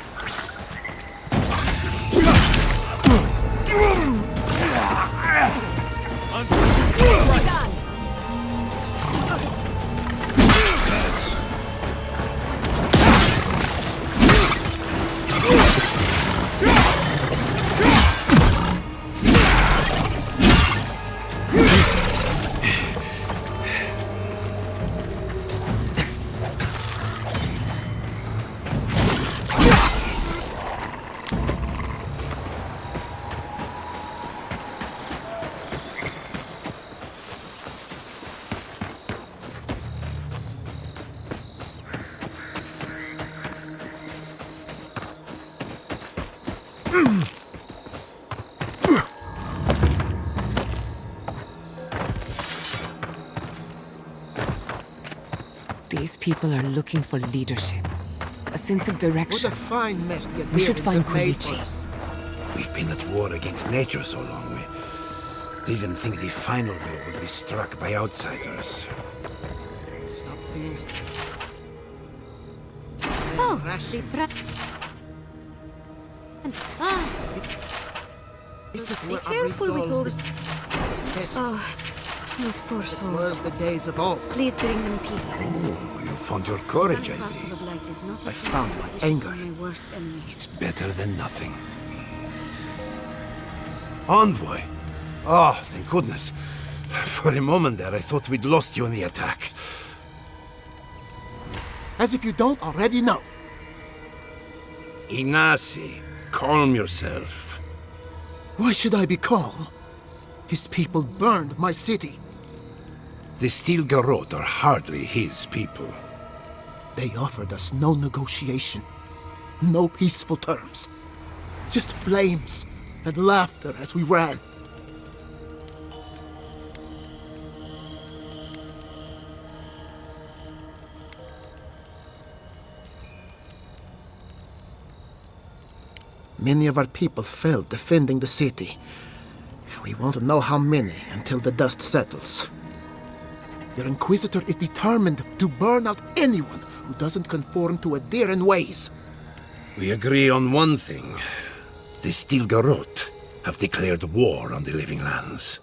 A: These people are looking for leadership, a sense of direction.
K: What a fine mess the
A: We should find
K: made for
A: Koichi.
K: us.
M: We've been at war against nature so long, we didn't think the final blow would be struck by outsiders.
K: Stop being...
B: Oh,
K: rash.
B: the trap. Ah,
K: This is
B: be
K: where I
B: careful with all
K: resolve
B: this.
K: this.
B: Oh, those poor
K: Were
B: souls.
K: the days of old.
B: Please bring them peace.
M: Oh, you found your courage, I see.
K: I found my anger.
B: My worst enemy.
M: It's better than nothing. Envoy! Oh, thank goodness. For a moment there, I thought we'd lost you in the attack.
K: As if you don't already know.
M: Inasi, calm yourself.
K: Why should I be calm? His people burned my city.
M: The Steel Garrote are hardly his people.
K: They offered us no negotiation, no peaceful terms. Just flames and laughter as we ran. Many of our people fell defending the city. We won't know how many until the dust settles. Your Inquisitor is determined to burn out anyone who doesn't conform to Adiran ways.
M: We agree on one thing. The Steel Garrote have declared war on the Living Lands.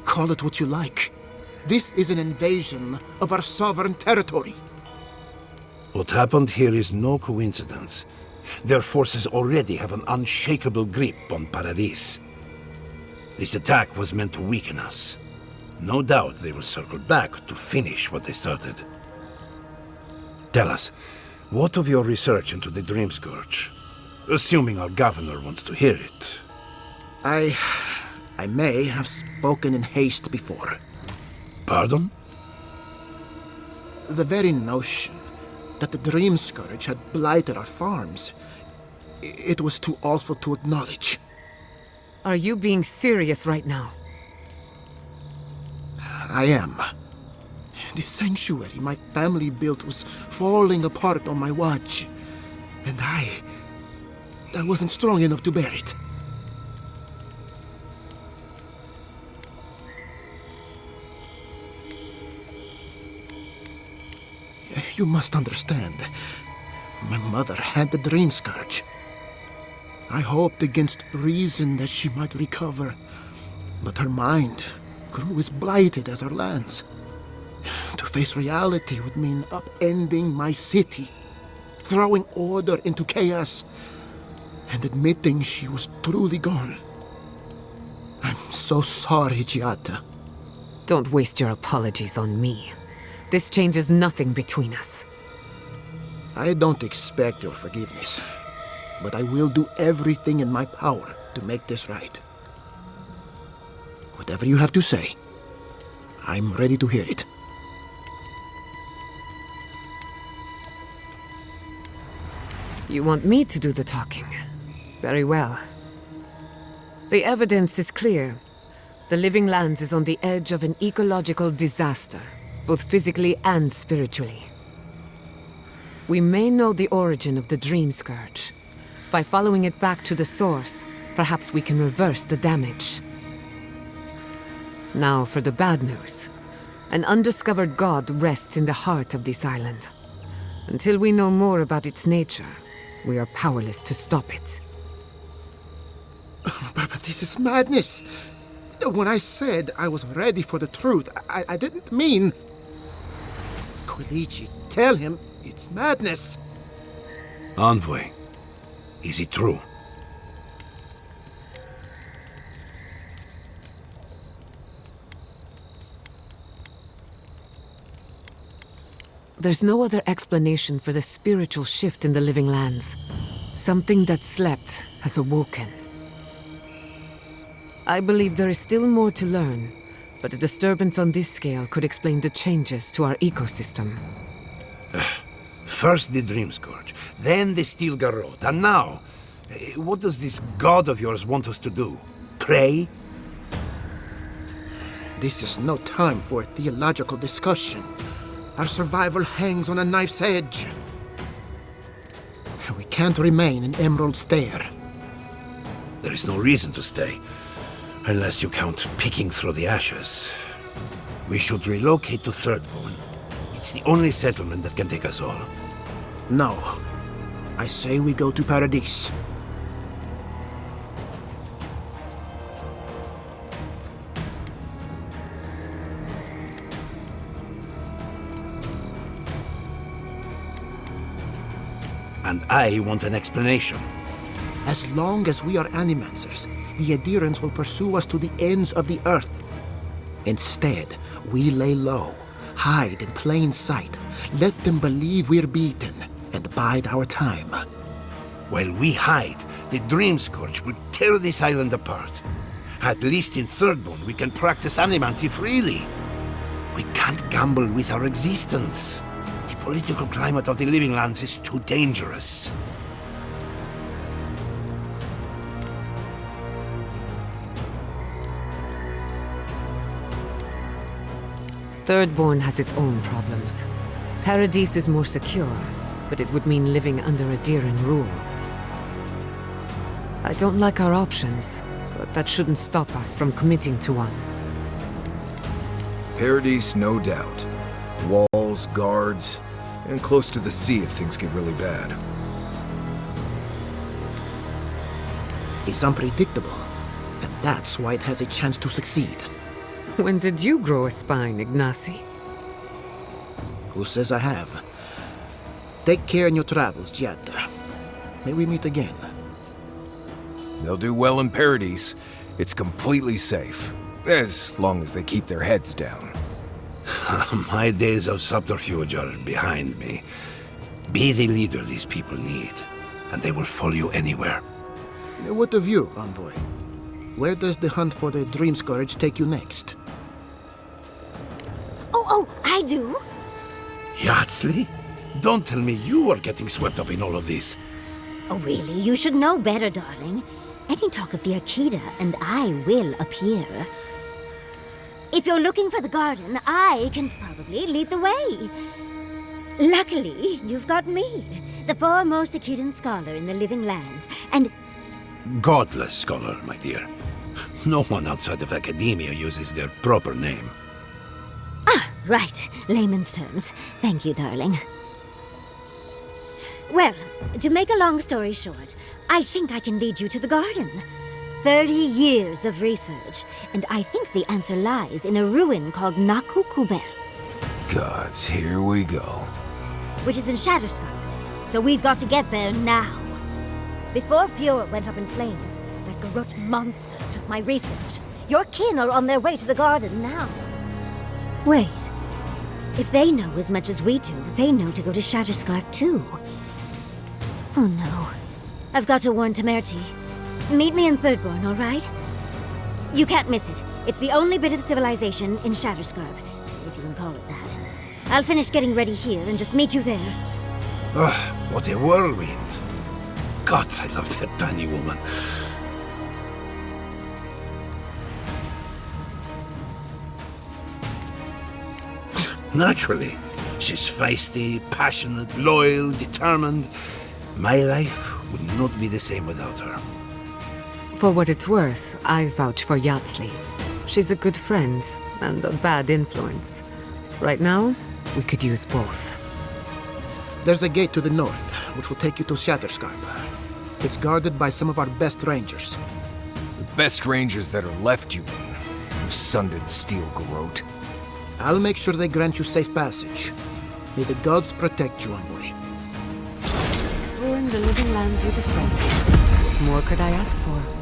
K: Call it what you like. This is an invasion of our sovereign territory.
M: What happened here is no coincidence. Their forces already have an unshakable grip on Paradis. This attack was meant to weaken us. No doubt they will circle back to finish what they started. Tell us, what of your research into the Dream Scourge? Assuming our governor wants to hear it.
K: I may have spoken in haste before.
M: Pardon?
K: The very notion that the Dream Scourge had blighted our farms, it was too awful to acknowledge.
A: Are you being serious right now?
K: I am. The sanctuary my family built was falling apart on my watch. And I wasn't strong enough to bear it. You must understand. My mother had the Dream Scourge. I hoped against reason that she might recover, but her mind grew as blighted as her lands. To face reality would mean upending my city, throwing order into chaos, and admitting she was truly gone. I'm so sorry, Giada.
A: Don't waste your apologies on me. This changes nothing between us.
K: I don't expect your forgiveness, but I will do everything in my power to make this right. Whatever you have to say, I'm ready to hear it.
A: You want me to do the talking? Very well. The evidence is clear. The Living Lands is on the edge of an ecological disaster, both physically and spiritually. We may know the origin of the Dream Scourge. By following it back to the source, perhaps we can reverse the damage. Now for the bad news. An undiscovered god rests in the heart of this island. Until we know more about its nature, we are powerless to stop it.
K: But this is madness. When I said I was ready for the truth, I didn't mean... Quilici, tell him it's madness.
M: Envoy, is it true?
A: There's no other explanation for the spiritual shift in the Living Lands. Something that slept has awoken. I believe there is still more to learn, but a disturbance on this scale could explain the changes to our ecosystem.
M: First the Dream Scourge, then the Steel Garrote, and now... what does this god of yours want us to do? Pray?
K: This is no time for a theological discussion. Our survival hangs on a knife's edge. We can't remain in Emerald Stair.
M: There is no reason to stay, unless you count picking through the ashes. We should relocate to Thirdborn. It's the only settlement that can take us all.
K: No. I say we go to Paradise.
M: And I want an explanation.
K: As long as we are animancers, the adherents will pursue us to the ends of the earth. Instead, we lay low, hide in plain sight, let them believe we're beaten, and bide our time.
M: While we hide, the Dream Scourge will tear this island apart. At least in Thirdborn, we can practice animancy freely. We can't gamble with our existence. The political climate of the Living Lands is too dangerous.
A: Thirdborn has its own problems. Paradise is more secure, but it would mean living under a Diran rule. I don't like our options, but that shouldn't stop us from committing to one.
C: Paradise, no doubt. Walls, guards, and close to the sea if things get really bad.
K: It's unpredictable, and that's why it has a chance to succeed.
A: When did you grow a spine, Ignacy?
K: Who says I have? Take care in your travels, Giada. May we meet again.
C: They'll do well in Paradise. It's completely safe. As long as they keep their heads down.
M: My days of subterfuge are behind me. Be the leader these people need, and they will follow you anywhere.
K: What of you, envoy? Where does the hunt for the Dream Scourge take you next?
B: Oh, I do.
M: Yardsley? Don't tell me you are getting swept up in all of this.
B: Oh, really? You should know better, darling. Any talk of the Akita, and I will appear. If you're looking for the garden, I can probably lead the way. Luckily, you've got me, the foremost Akitan scholar in the Living Lands, and...
M: Godless scholar, my dear. No one outside of academia uses their proper name.
B: Ah, right. Layman's terms. Thank you, darling. Well, to make a long story short, I think I can lead you to the garden. 30 years of research, and I think the answer lies in a ruin called Naku Kubel.
C: Gods, here we go.
B: Which is in Shatterskull. So we've got to get there now. Before Fjord went up in flames, that garrote monster took my research. Your kin are on their way to the garden now. Wait. If they know as much as we do, they know to go to Shatterskull too. Oh no. I've got to warn Temerity. Meet me in Thirdborn, all right? You can't miss it. It's the only bit of civilization in Shatterskull, if you can call it that. I'll finish getting ready here and just meet you there.
M: Ugh, what a whirlwind. God, I love that tiny woman. Naturally. She's feisty, passionate, loyal, determined. My life would not be the same without her.
A: For what it's worth, I vouch for Yardsley. She's a good friend and a bad influence. Right now, we could use both.
K: There's a gate to the north, which will take you to Shatterskull. It's guarded by some of our best rangers.
C: The best rangers that are left, you mean? You sundered steel garrote.
K: I'll make sure they grant you safe passage. May the gods protect you, envoy.
A: Exploring the Living Lands with a friend. What more could I ask for?